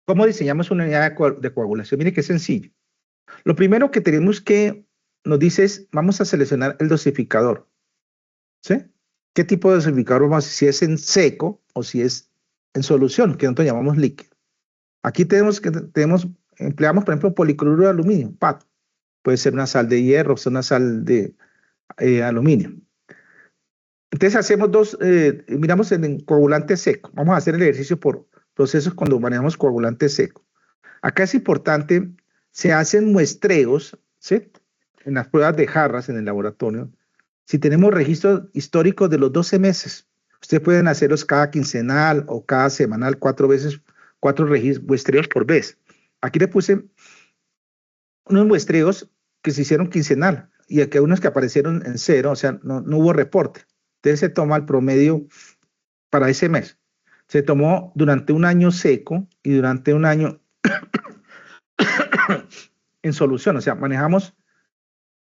¿Cómo diseñamos una unidad de coagulación? Mire qué sencillo. Lo primero que tenemos que nos dice es, vamos a seleccionar el dosificador. ¿Sí? ¿Qué tipo de dosificador vamos a hacer? Si es en seco o si es en solución, que nosotros llamamos líquido. Aquí empleamos, por ejemplo, policloruro de aluminio, PAT. Puede ser una sal de hierro, o una sal de aluminio. Entonces miramos en el coagulante seco. Vamos a hacer el ejercicio por procesos cuando manejamos coagulante seco. Acá es importante, se hacen muestreos, ¿sí? En las pruebas de jarras en el laboratorio. Si tenemos registros históricos de los 12 meses, Ustedes pueden hacerlos cada quincenal o cada semanal, 4 muestreos por vez. Aquí le puse unos muestreos que se hicieron quincenal y aquí hay unos que aparecieron en cero, o sea, no hubo reporte. Entonces se toma el promedio para ese mes. Se tomó durante un año seco y durante un año en solución, o sea, manejamos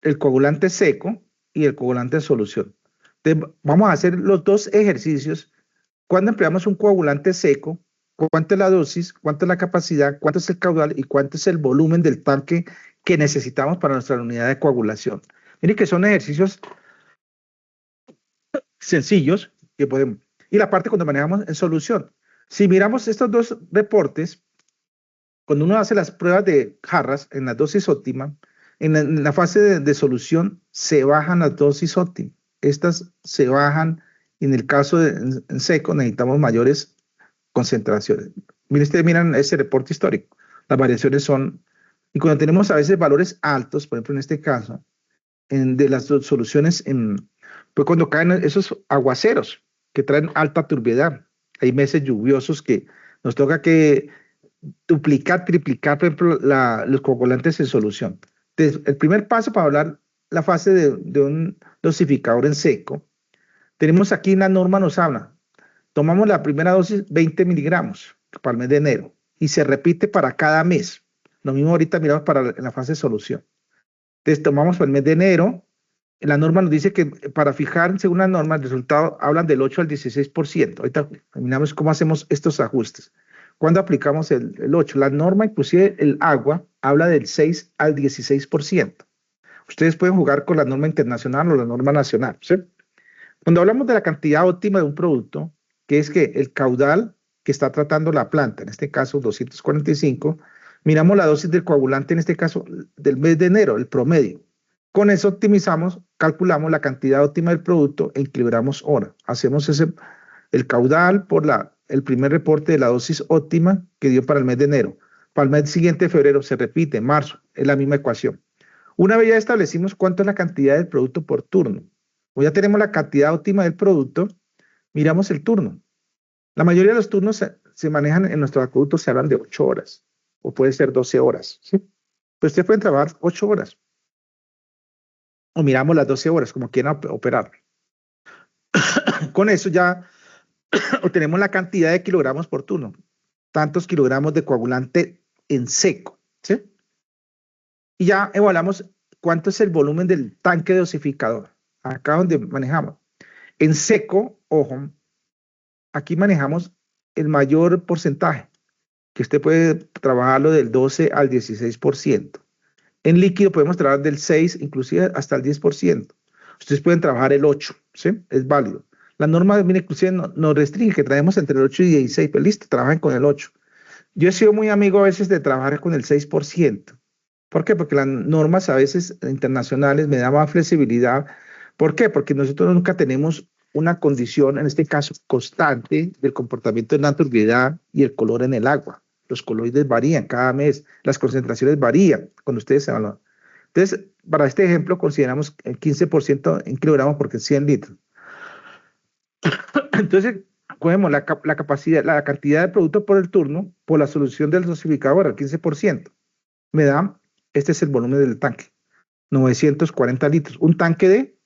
el coagulante seco y el coagulante en solución. Entonces, vamos a hacer los dos ejercicios. Cuando empleamos un coagulante seco, cuánto es la dosis, cuánto es la capacidad, cuánto es el caudal y cuánto es el volumen del tanque que necesitamos para nuestra unidad de coagulación. Miren que son ejercicios sencillos que podemos. Y la parte cuando manejamos en solución. Si miramos estos dos reportes, cuando uno hace las pruebas de Harras en la dosis óptima, en la fase de solución se bajan las dosis óptimas. Estas se bajan, y en el caso en seco necesitamos mayores concentraciones. Miren, ustedes miran ese reporte histórico. Las variaciones son, y cuando tenemos a veces valores altos, por ejemplo en este caso, de las soluciones, pues cuando caen esos aguaceros que traen alta turbiedad, hay meses lluviosos que nos toca que duplicar, triplicar, por ejemplo, los coagulantes en solución. Entonces, el primer paso para hablar la fase de un dosificador en seco, tenemos aquí la norma nos habla, tomamos la primera dosis 20 miligramos para el mes de enero y se repite para cada mes. Lo mismo ahorita miramos en la fase de solución. Entonces tomamos para el mes de enero, la norma nos dice que para fijar según la norma el resultado hablan del 8 al 16%. Ahorita terminamos cómo hacemos estos ajustes. Cuando aplicamos el 8, la norma, inclusive el agua, habla del 6 al 16%. Ustedes pueden jugar con la norma internacional o la norma nacional, ¿sí? Cuando hablamos de la cantidad óptima de un producto, que es que el caudal que está tratando la planta, en este caso 245, miramos la dosis del coagulante, en este caso del mes de enero, el promedio. Con eso optimizamos, calculamos la cantidad óptima del producto e equilibramos hora. Hacemos el caudal por el primer reporte de la dosis óptima que dio para el mes de enero. Para el mes siguiente, febrero, se repite, marzo, es la misma ecuación. Una vez ya establecimos cuánto es la cantidad del producto por turno, o ya tenemos la cantidad óptima del producto, miramos el turno. La mayoría de los turnos se manejan en nuestro acueducto, se hablan de 8 horas, o puede ser 12 horas, ¿sí? Pues ustedes pueden trabajar 8 horas, o miramos las 12 horas, como quieran operar. Con eso ya obtenemos la cantidad de kilogramos por turno, tantos kilogramos de coagulante en seco, ¿sí? Y ya evaluamos cuánto es el volumen del tanque dosificador, acá donde manejamos. En seco, ojo, aquí manejamos el mayor porcentaje, que usted puede trabajarlo del 12 al 16%. En líquido podemos trabajar del 6, inclusive hasta el 10%. Ustedes pueden trabajar el 8, ¿sí? Es válido. La norma, mire, inclusive nos restringe que traemos entre el 8 y 16, pero listo, trabajen con el 8. Yo he sido muy amigo a veces de trabajar con el 6%. ¿Por qué? Porque las normas a veces internacionales me dan más flexibilidad. ¿Por qué? Porque nosotros nunca tenemos una condición, en este caso, constante del comportamiento de la turbiedad y el color en el agua. Los coloides varían cada mes, las concentraciones varían cuando ustedes se evalúan. Entonces, para este ejemplo, consideramos el 15% en kilogramos por 100 litros. Entonces, cogemos la capacidad, la cantidad de producto por el turno, por la solución del dosificador al 15%. Me da, este es el volumen del tanque, 940 litros. Un tanque de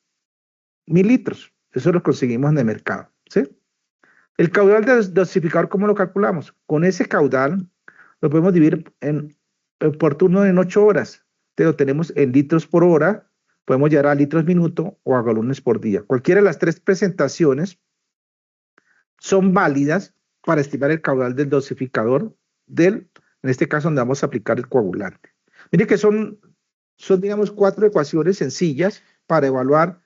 1000 litros. Eso lo conseguimos en el mercado, ¿sí? El caudal del dosificador, ¿cómo lo calculamos? Con ese caudal lo podemos dividir por turno en 8 horas. Te lo tenemos en litros por hora, podemos llegar a litros minuto o a galones por día. Cualquiera de las tres presentaciones son válidas para estimar el caudal del dosificador en este caso donde vamos a aplicar el coagulante. Mire que son digamos 4 ecuaciones sencillas para evaluar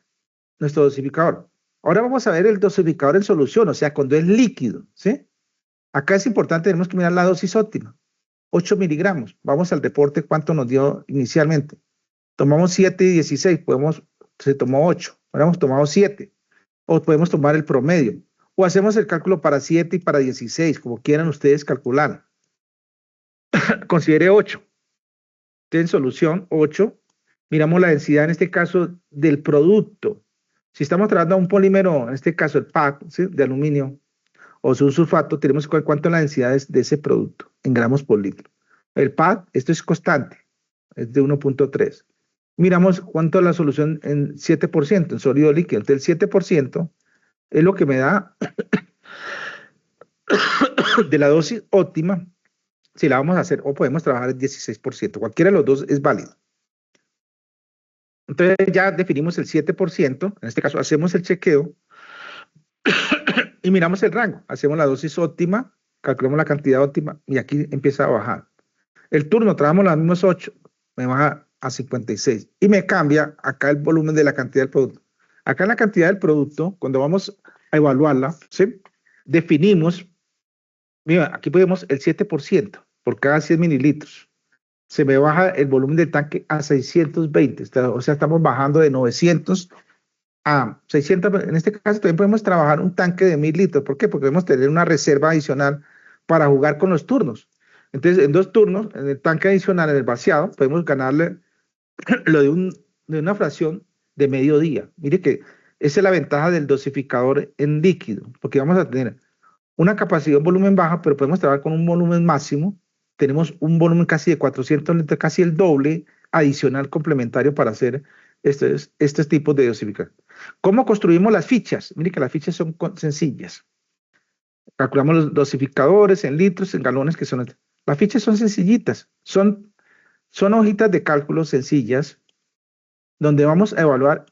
nuestro dosificador. Ahora vamos a ver el dosificador en solución, o sea, cuando es líquido, ¿sí? Acá es importante, tenemos que mirar la dosis óptima. 8 miligramos. Vamos al reporte, ¿cuánto nos dio inicialmente? Tomamos 7 y 16, se tomó 8, ahora hemos tomado 7. O podemos tomar el promedio. O hacemos el cálculo para 7 y para 16, como quieran ustedes calcular. Considere 8. En solución, 8. Miramos la densidad, en este caso, del producto. Si estamos trabajando un polímero, en este caso el PAC, ¿sí?, de aluminio o su sulfato, tenemos que ver cuánto es la densidad de ese producto en gramos por litro. El PAC, esto es constante, es de 1.3. Miramos cuánto es la solución en 7%, en sólido líquido. Entonces el 7% es lo que me da de la dosis óptima, si la vamos a hacer, o podemos trabajar el 16%. Cualquiera de los dos es válido. Entonces ya definimos el 7%, en este caso hacemos el chequeo y miramos el rango. Hacemos la dosis óptima, calculamos la cantidad óptima y aquí empieza a bajar. El turno, trabajamos los mismos 8, me baja a 56 y me cambia acá el volumen de la cantidad del producto. Acá en la cantidad del producto, cuando vamos a evaluarla, ¿sí?, definimos, mira, aquí podemos el 7% por cada 100 mililitros. Se me baja el volumen del tanque a 620, o sea, estamos bajando de 900 a 600. En este caso también podemos trabajar un tanque de 1000 litros. ¿Por qué? Porque podemos tener una reserva adicional para jugar con los turnos. Entonces, en 2 turnos, en el tanque adicional, en el vaciado, podemos ganarle lo de una fracción de medio día. Mire que esa es la ventaja del dosificador en líquido, porque vamos a tener una capacidad, un volumen baja, pero podemos trabajar con un volumen máximo. Tenemos un volumen casi de 400 litros, casi el doble adicional complementario para hacer estos tipos de dosificación. ¿Cómo construimos las fichas? Mire que las fichas son sencillas. Calculamos los dosificadores en litros, en galones, que son... Las fichas son sencillitas, son hojitas de cálculo sencillas donde vamos a evaluar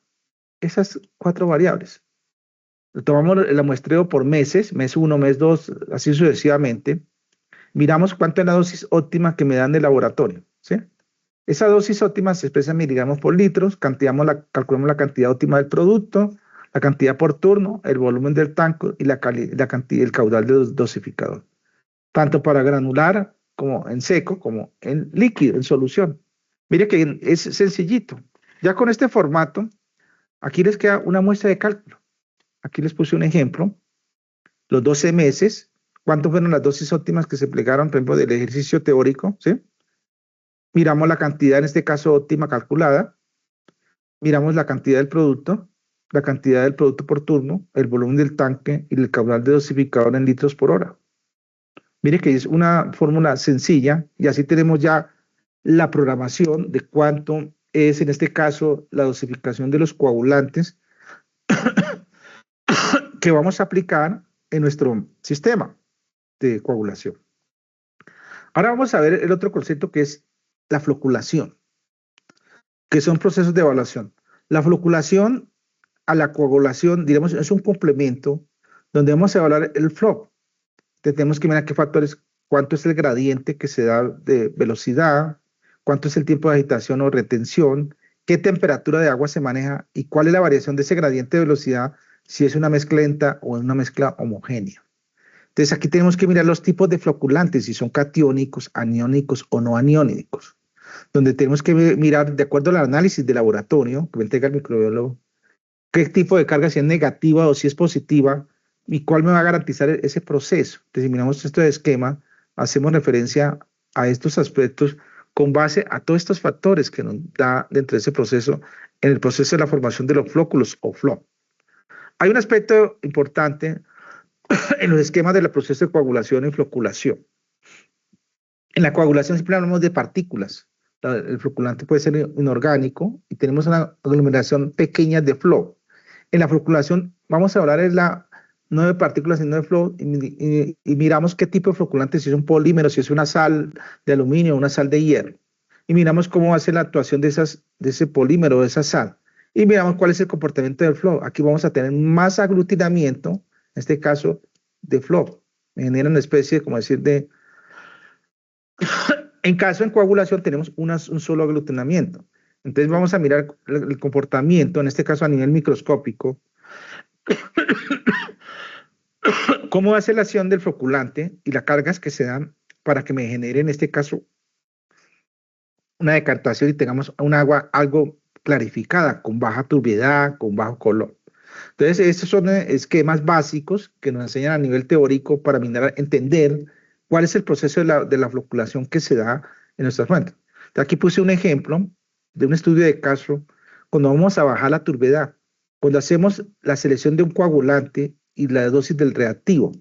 esas 4 variables. Tomamos el muestreo por meses, mes 1, mes 2, así sucesivamente. Miramos cuánto es la dosis óptima que me dan del laboratorio, ¿sí? Esa dosis óptima se expresa en miligramos por litros, calculamos la cantidad óptima del producto, la cantidad por turno, el volumen del tanque y la cantidad, el caudal del dosificador. Tanto para granular como en seco, como en líquido, en solución. Mire que es sencillito. Ya con este formato, aquí les queda una muestra de cálculo. Aquí les puse un ejemplo. Los 12 meses, ¿cuántas fueron las dosis óptimas que se plegaron, por ejemplo, del ejercicio teórico? ¿Sí? Miramos la cantidad, en este caso óptima calculada. Miramos la cantidad del producto por turno, el volumen del tanque y el caudal de dosificador en litros por hora. Mire que es una fórmula sencilla y así tenemos ya la programación de cuánto es, en este caso, la dosificación de los coagulantes que vamos a aplicar en nuestro sistema de coagulación. Ahora vamos a ver el otro concepto, que es la floculación, que son procesos de evaluación. La floculación a la coagulación, digamos, es un complemento donde vamos a evaluar el flow. Tenemos que mirar qué factores, cuánto es el gradiente que se da de velocidad, cuánto es el tiempo de agitación o retención, qué temperatura de agua se maneja y cuál es la variación de ese gradiente de velocidad, si es una mezcla lenta o una mezcla homogénea. Entonces aquí tenemos que mirar los tipos de floculantes, si son catiónicos, aniónicos o no aniónicos, donde tenemos que mirar, de acuerdo al análisis de laboratorio que me entrega el microbiólogo, qué tipo de carga, si es negativa o si es positiva, y cuál me va a garantizar ese proceso. Entonces, si miramos este esquema, hacemos referencia a estos aspectos con base a todos estos factores que nos da dentro de ese proceso, en el proceso de la formación de los flóculos o flow. Hay un aspecto importante en los esquemas del proceso de coagulación y floculación. En la coagulación siempre hablamos de partículas. El floculante puede ser inorgánico y tenemos una aglomeración pequeña de flow. En la floculación vamos a hablar no de partículas, sino de flow, y miramos qué tipo de floculante, si es un polímero, si es una sal de aluminio o una sal de hierro. Y miramos cómo hace la actuación de ese polímero, de esa sal. Y miramos cuál es el comportamiento del flow. Aquí vamos a tener más aglutinamiento, en este caso, de flow. Me genera una especie, como decir, de... En caso de coagulación tenemos un solo aglutinamiento. Entonces vamos a mirar el comportamiento, en este caso a nivel microscópico, cómo hace la acción del floculante y las cargas que se dan para que me genere, en este caso, una decantación y tengamos un agua algo clarificada, con baja turbiedad, con bajo color. Entonces, estos son esquemas básicos que nos enseñan a nivel teórico para entender cuál es el proceso de la floculación que se da en nuestras fuentes. Aquí puse un ejemplo de un estudio de caso cuando vamos a bajar la turbiedad. cuando hacemos la selección de un coagulante y la dosis del reactivo,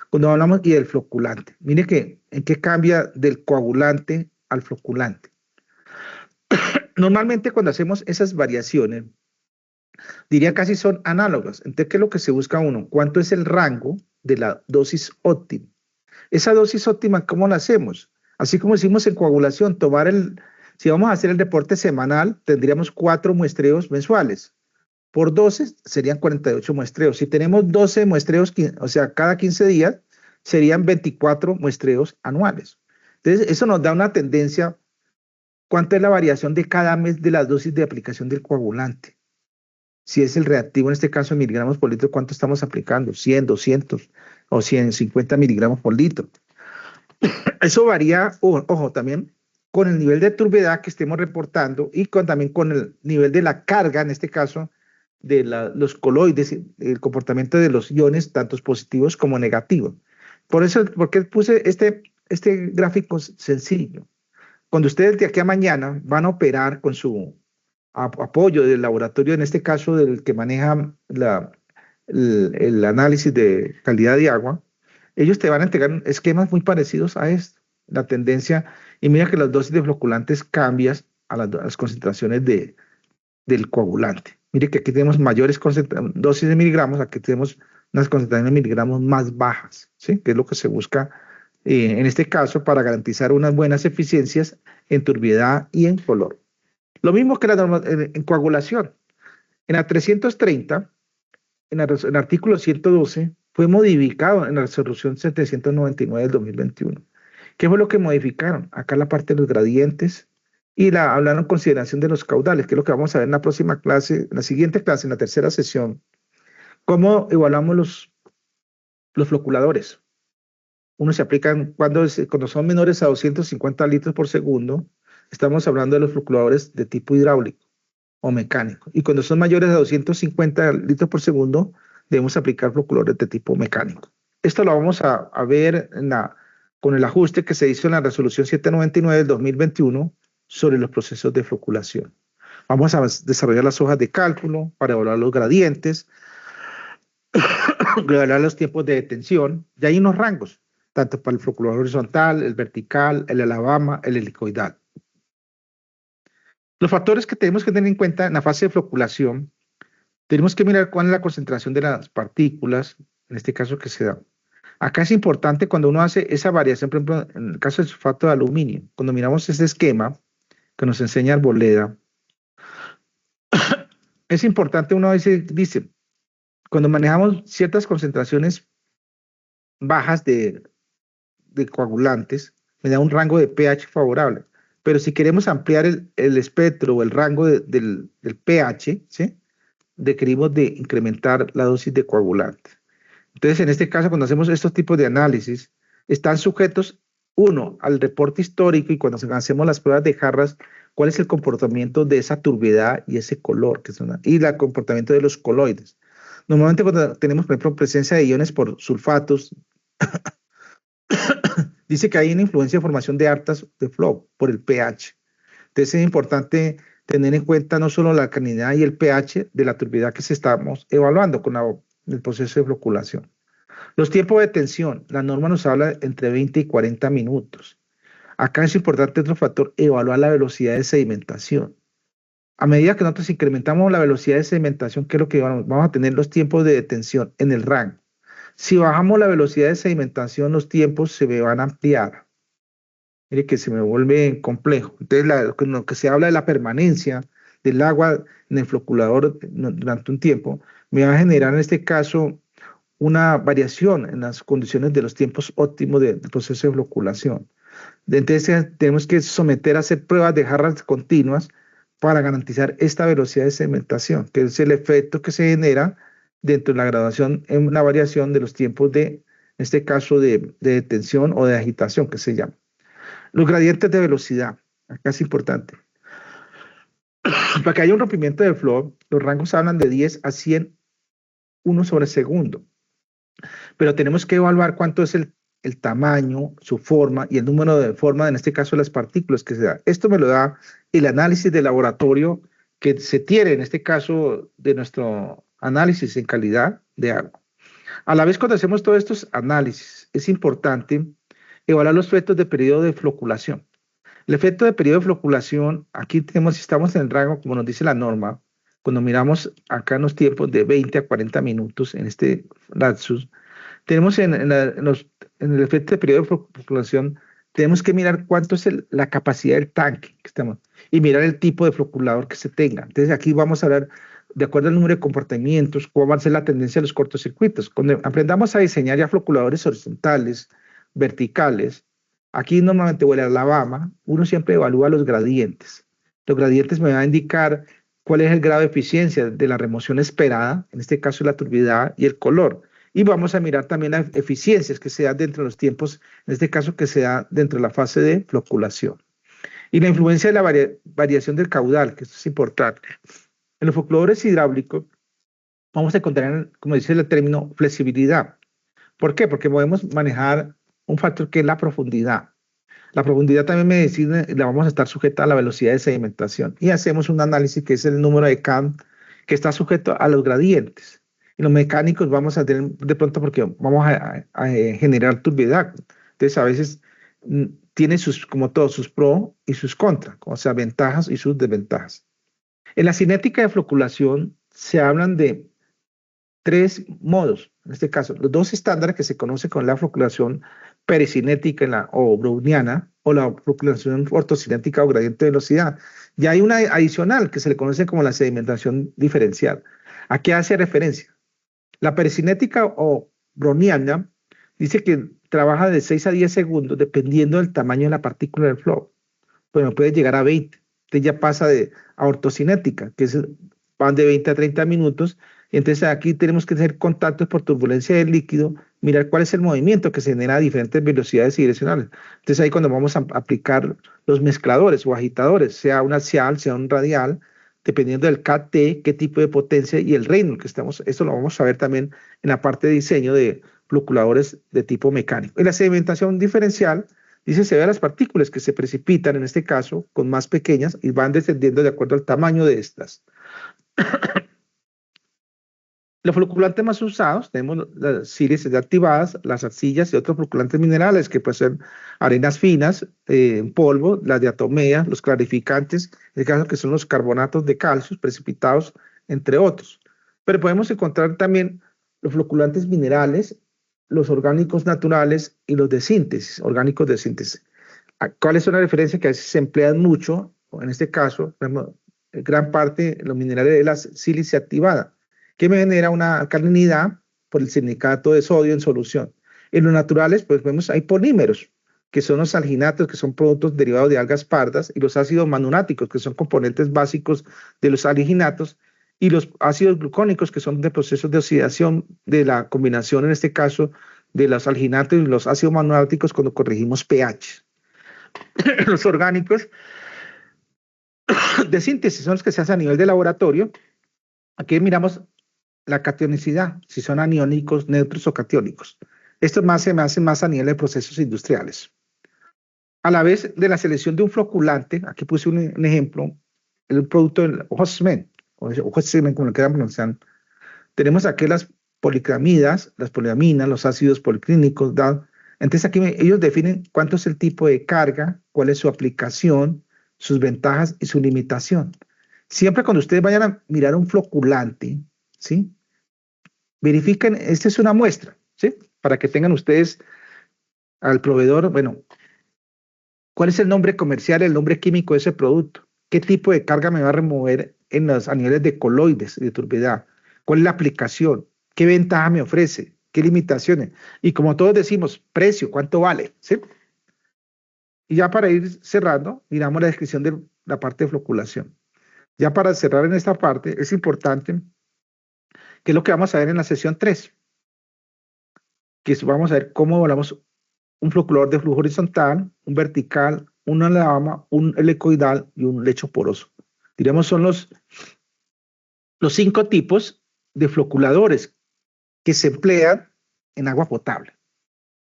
cuando hablamos y del floculante. Mire que en qué cambia del coagulante al floculante. Normalmente cuando hacemos esas variaciones, diría casi son análogas. Entonces, ¿qué es lo que se busca uno? ¿Cuánto es el rango de la dosis óptima? Esa dosis óptima, ¿cómo la hacemos? Así como hicimos en coagulación, si vamos a hacer el reporte semanal, tendríamos 4 muestreos mensuales. Por 12 serían 48 muestreos. Si tenemos 12 muestreos, o sea, cada 15 días, serían 24 muestreos anuales. Entonces, eso nos da una tendencia, cuánto es la variación de cada mes de las dosis de aplicación del coagulante. Si es el reactivo, en este caso, en miligramos por litro, ¿cuánto estamos aplicando? 100, 200 o 150 miligramos por litro. Eso varía, ojo, también con el nivel de turbiedad que estemos reportando y también con el nivel de la carga, en este caso, de los coloides, el comportamiento de los iones, tanto positivos como negativos. Por eso, porque puse este gráfico sencillo. Cuando ustedes de aquí a mañana van a operar con su apoyo del laboratorio, en este caso del que maneja el análisis de calidad de agua, ellos te van a entregar esquemas muy parecidos a esto, la tendencia, y mira que las dosis de floculantes cambian a las concentraciones del coagulante. Mire que aquí tenemos mayores dosis de miligramos, aquí tenemos unas concentraciones de miligramos más bajas, ¿sí? Que es lo que se busca en este caso para garantizar unas buenas eficiencias en turbiedad y en color. Lo mismo que en coagulación. En la 330, en el artículo 112, fue modificado en la resolución 799 del 2021. ¿Qué fue lo que modificaron? Acá la parte de los gradientes y hablaron en consideración de los caudales, que es lo que vamos a ver en la próxima clase, en la siguiente clase, en la tercera sesión. ¿Cómo evaluamos los floculadores? Uno se aplican cuando son menores a 250 litros por segundo, estamos hablando de los floculadores de tipo hidráulico o mecánico. Y cuando son mayores a 250 litros por segundo, debemos aplicar floculadores de tipo mecánico. Esto lo vamos a ver con el ajuste que se hizo en la resolución 799 del 2021 sobre los procesos de floculación. Vamos a desarrollar las hojas de cálculo para evaluar los gradientes, evaluar los tiempos de detención. Ya hay unos rangos, tanto para el floculador horizontal, el vertical, el Alabama, el helicoidal. Los factores que tenemos que tener en cuenta en la fase de floculación, tenemos que mirar cuál es la concentración de las partículas, en este caso que se da. Acá es importante cuando uno hace esa variación, por ejemplo, en el caso del sulfato de aluminio, cuando miramos ese esquema que nos enseña Arboleda, es importante, uno dice, cuando manejamos ciertas concentraciones bajas de coagulantes, me da un rango de pH favorable. Pero si queremos ampliar el espectro o el rango del pH, ¿sí? Requerimos de incrementar la dosis de coagulante. Entonces, en este caso, cuando hacemos estos tipos de análisis, están sujetos, uno, al reporte histórico y cuando hacemos las pruebas de jarras, cuál es el comportamiento de esa turbiedad y ese color, y el comportamiento de los coloides. Normalmente cuando tenemos, por ejemplo, presencia de iones por sulfatos, dice que hay una influencia de formación de hartas de flow por el pH. Entonces es importante tener en cuenta no solo la alcalinidad y el pH de la turbiedad que se estamos evaluando con el proceso de floculación. Los tiempos de detención, la norma nos habla entre 20 y 40 minutos. Acá es importante otro factor, evaluar la velocidad de sedimentación. A medida que nosotros incrementamos la velocidad de sedimentación, ¿qué es lo que vamos a tener? Los tiempos de detención en el rango. Si bajamos la velocidad de sedimentación, los tiempos se me van a ampliar. Mire que se me vuelve complejo. Entonces, lo que se habla de la permanencia del agua en el floculador durante un tiempo, me va a generar en este caso una variación en las condiciones de los tiempos óptimos del proceso de floculación. Entonces, tenemos que someter a hacer pruebas de jarras continuas para garantizar esta velocidad de sedimentación, que es el efecto que se genera dentro de la graduación en una variación de los tiempos en este caso, de detención o de agitación, que se llama. Los gradientes de velocidad, acá es importante. Para que haya un rompimiento de flow, los rangos hablan de 10 a 100 uno sobre segundo. Pero tenemos que evaluar cuánto es el tamaño, su forma y el número de forma, en este caso, las partículas que se da. Esto me lo da el análisis de laboratorio que se tiene, en este caso, de nuestro análisis en calidad de agua. A la vez, cuando hacemos todos estos análisis, es importante evaluar los efectos de periodo de floculación. El efecto de periodo de floculación, aquí tenemos, si estamos en el rango, como nos dice la norma, cuando miramos acá en los tiempos de 20 a 40 minutos en este lapsus, tenemos en el efecto de periodo de floculación, tenemos que mirar cuánto es la capacidad del tanque que estamos, y mirar el tipo de floculador que se tenga. Entonces aquí vamos a hablar, de acuerdo al número de comportamientos, cómo va a ser la tendencia de los cortocircuitos. Cuando aprendamos a diseñar ya floculadores horizontales, verticales, aquí normalmente o en Alabama, uno siempre evalúa los gradientes. Los gradientes me van a indicar cuál es el grado de eficiencia de la remoción esperada, en este caso la turbidez y el color. Y vamos a mirar también las eficiencias que se dan dentro de los tiempos, en este caso que se da dentro de la fase de floculación. Y la influencia de la variación del caudal, que esto es importante. En los floculadores hidráulicos vamos a encontrar, como dice el término, flexibilidad. ¿Por qué? Porque podemos manejar un factor que es la profundidad. La profundidad también me decide, la vamos a estar sujeta a la velocidad de sedimentación. Y hacemos un análisis que es el número de Kant, que está sujeto a los gradientes. Y los mecánicos vamos a tener de pronto porque vamos a generar turbidez. Entonces a veces tiene sus, como todos, sus pros y sus contras, o sea, ventajas y sus desventajas. En la cinética de floculación se hablan de tres modos, en este caso, los dos estándares que se conocen con la floculación pericinética o browniana o la floculación ortocinética o gradiente de velocidad. Y hay una adicional que se le conoce como la sedimentación diferencial. ¿A qué hace referencia? La pericinética o browniana dice que trabaja de 6 a 10 segundos dependiendo del tamaño de la partícula del flow. Bueno, puede llegar a 20. Entonces ya pasa a ortocinética, que van de 20 a 30 minutos. Y entonces aquí tenemos que hacer contactos por turbulencia del líquido, mirar cuál es el movimiento que se genera a diferentes velocidades y direccionales. Entonces ahí cuando vamos a aplicar los mezcladores o agitadores, sea un axial, sea un radial, dependiendo del KT, qué tipo de potencia y el Reynolds que estamos, esto lo vamos a ver también en la parte de diseño de floculadores de tipo mecánico. Y la sedimentación diferencial dice se ve a las partículas que se precipitan, en este caso, con más pequeñas y van descendiendo de acuerdo al tamaño de estas. Los floculantes más usados, tenemos las sílices activadas, las arcillas y otros floculantes minerales que pueden ser arenas finas, en polvo, las diatomeas, los clarificantes, en el caso que son los carbonatos de calcio precipitados, entre otros. Pero podemos encontrar también los floculantes minerales, los orgánicos naturales y los de síntesis, orgánicos de síntesis. ¿Cuál es una referencia que a veces se emplean mucho? En este caso, gran parte de los minerales de la sílice activada, que me genera una alcalinidad por el silicato de sodio en solución. En los naturales, pues vemos, hay polímeros, que son los alginatos, que son productos derivados de algas pardas, y los ácidos manonáticos, que son componentes básicos de los alginatos, y los ácidos glucónicos, que son de procesos de oxidación de la combinación, en este caso, de los alginatos y los ácidos manonáticos cuando corregimos pH. Los orgánicos de síntesis son los que se hacen a nivel de laboratorio. Aquí miramos la cationicidad, si son aniónicos, neutros o catiónicos. Esto se me hace más a nivel de procesos industriales. A la vez de la selección de un floculante, aquí puse un ejemplo, el producto del Hostman, o Hostman, como lo quieran pronunciar. Tenemos aquí las policlamidas, las poliaminas, los ácidos policlínicos. Entonces aquí ellos definen cuánto es el tipo de carga, cuál es su aplicación, sus ventajas y su limitación. Siempre cuando ustedes vayan a mirar un floculante, ¿sí? Verifiquen, esta es una muestra, ¿sí? Para que tengan ustedes al proveedor, bueno, ¿cuál es el nombre comercial, el nombre químico de ese producto? ¿Qué tipo de carga me va a remover a niveles de coloides y de turbidez? ¿Cuál es la aplicación? ¿Qué ventaja me ofrece? ¿Qué limitaciones? Y como todos decimos, precio, ¿cuánto vale? ¿Sí? Y ya para ir cerrando, miramos la descripción de la parte de floculación. Ya para cerrar en esta parte, es importante que es lo que vamos a ver en la sesión 3, que vamos a ver cómo evaluamos un floculador de flujo horizontal, un vertical, una lama, un helicoidal y un lecho poroso. Diríamos son los 5 tipos de floculadores que se emplean en agua potable.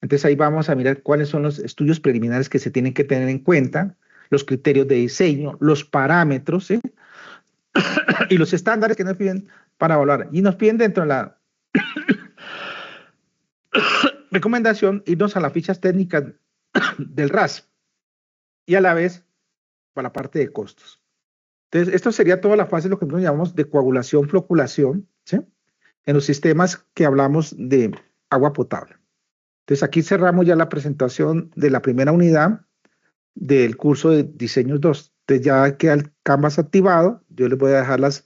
Entonces ahí vamos a mirar cuáles son los estudios preliminares que se tienen que tener en cuenta, los criterios de diseño, los parámetros, ¿sí? y los estándares que nos piden para evaluar. Y nos piden dentro de la recomendación irnos a las fichas técnicas del RAS y a la vez para la parte de costos. Entonces, esto sería toda la fase, lo que nosotros llamamos de coagulación, floculación, ¿sí? En los sistemas que hablamos de agua potable. Entonces, aquí cerramos ya la presentación de la primera unidad del curso de Diseños 2. Entonces, ya queda el Canvas activado. Yo les voy a dejar las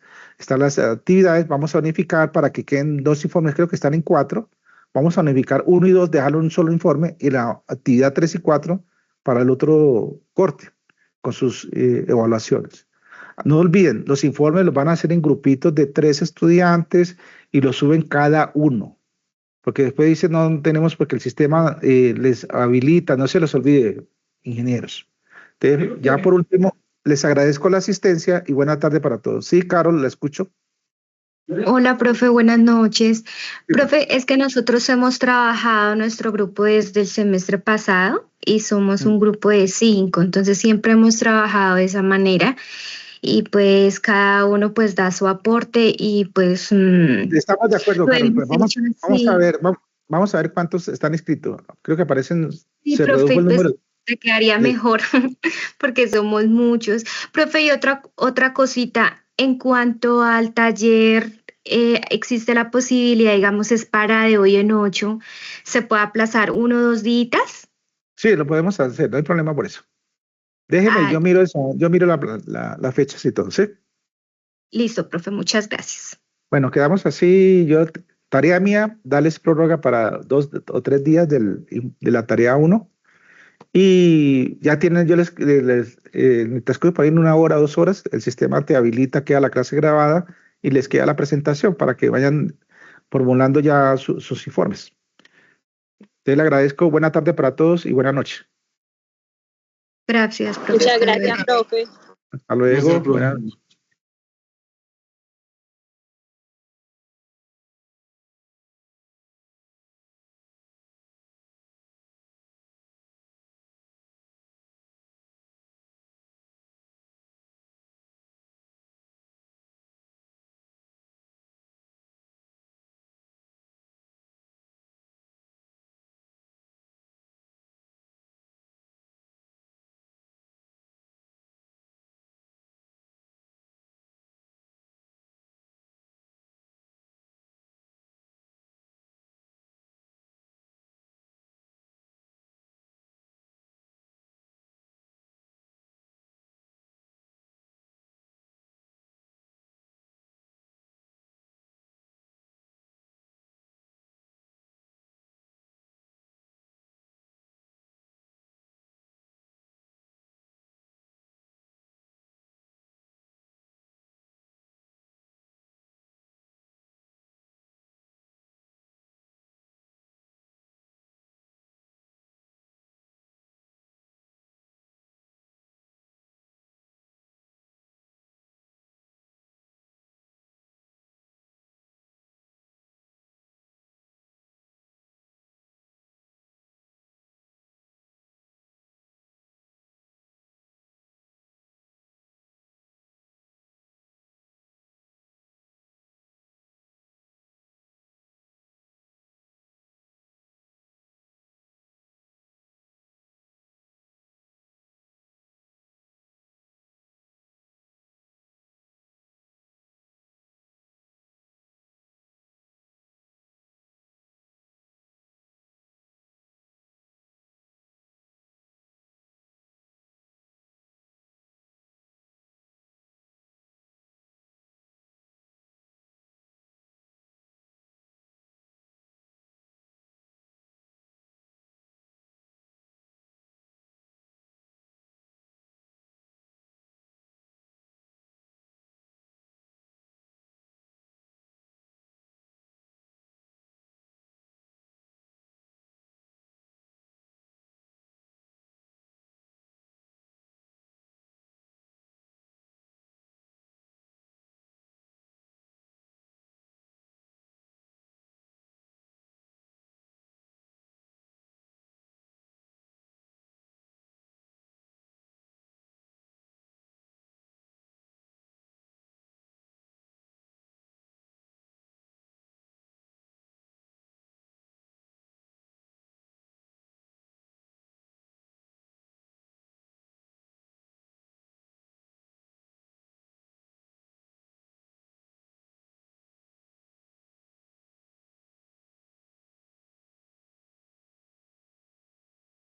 actividades. Vamos a unificar para que queden 2 informes, creo que están en 4. Vamos a unificar 1 y 2, dejarlo en un solo informe, y la actividad 3 y 4 para el otro corte, con sus evaluaciones. No olviden, los informes los van a hacer en grupitos de 3 estudiantes y los suben cada uno. Porque después dicen, no tenemos porque el sistema les habilita, no se los olvide, ingenieros. Entonces, ya por último, les agradezco la asistencia y buena tarde para todos. Sí, Carol, la escucho. Hola, profe, buenas noches. Profe, es que nosotros hemos trabajado nuestro grupo desde el semestre pasado y somos un grupo de 5, entonces siempre hemos trabajado de esa manera y pues cada uno pues da su aporte y pues... Estamos de acuerdo, Carol, pues vamos a ver cuántos están inscritos. Creo que aparecen, sí, se profe, redujo el número. Te quedaría mejor porque somos muchos. Profe, y otra cosita, en cuanto al taller, existe la posibilidad, digamos, es para de hoy en 8, ¿se puede aplazar 1 o 2 días? Sí, lo podemos hacer, no hay problema por eso. Déjeme, yo miro eso, yo miro las fechas y todo, ¿sí? Listo, profe, muchas gracias. Bueno, quedamos así. Tarea mía, darles prórroga para 2 o 3 días de la tarea 1. Y ya tienen, yo en el transcurso por ahí en 1 hora, 2 horas, el sistema te habilita, queda la clase grabada y les queda la presentación para que vayan formulando ya sus informes. Te le agradezco, buena tarde para todos y buena noche. Gracias, profe. Muchas gracias, profe. Hasta luego. Gracias, profe.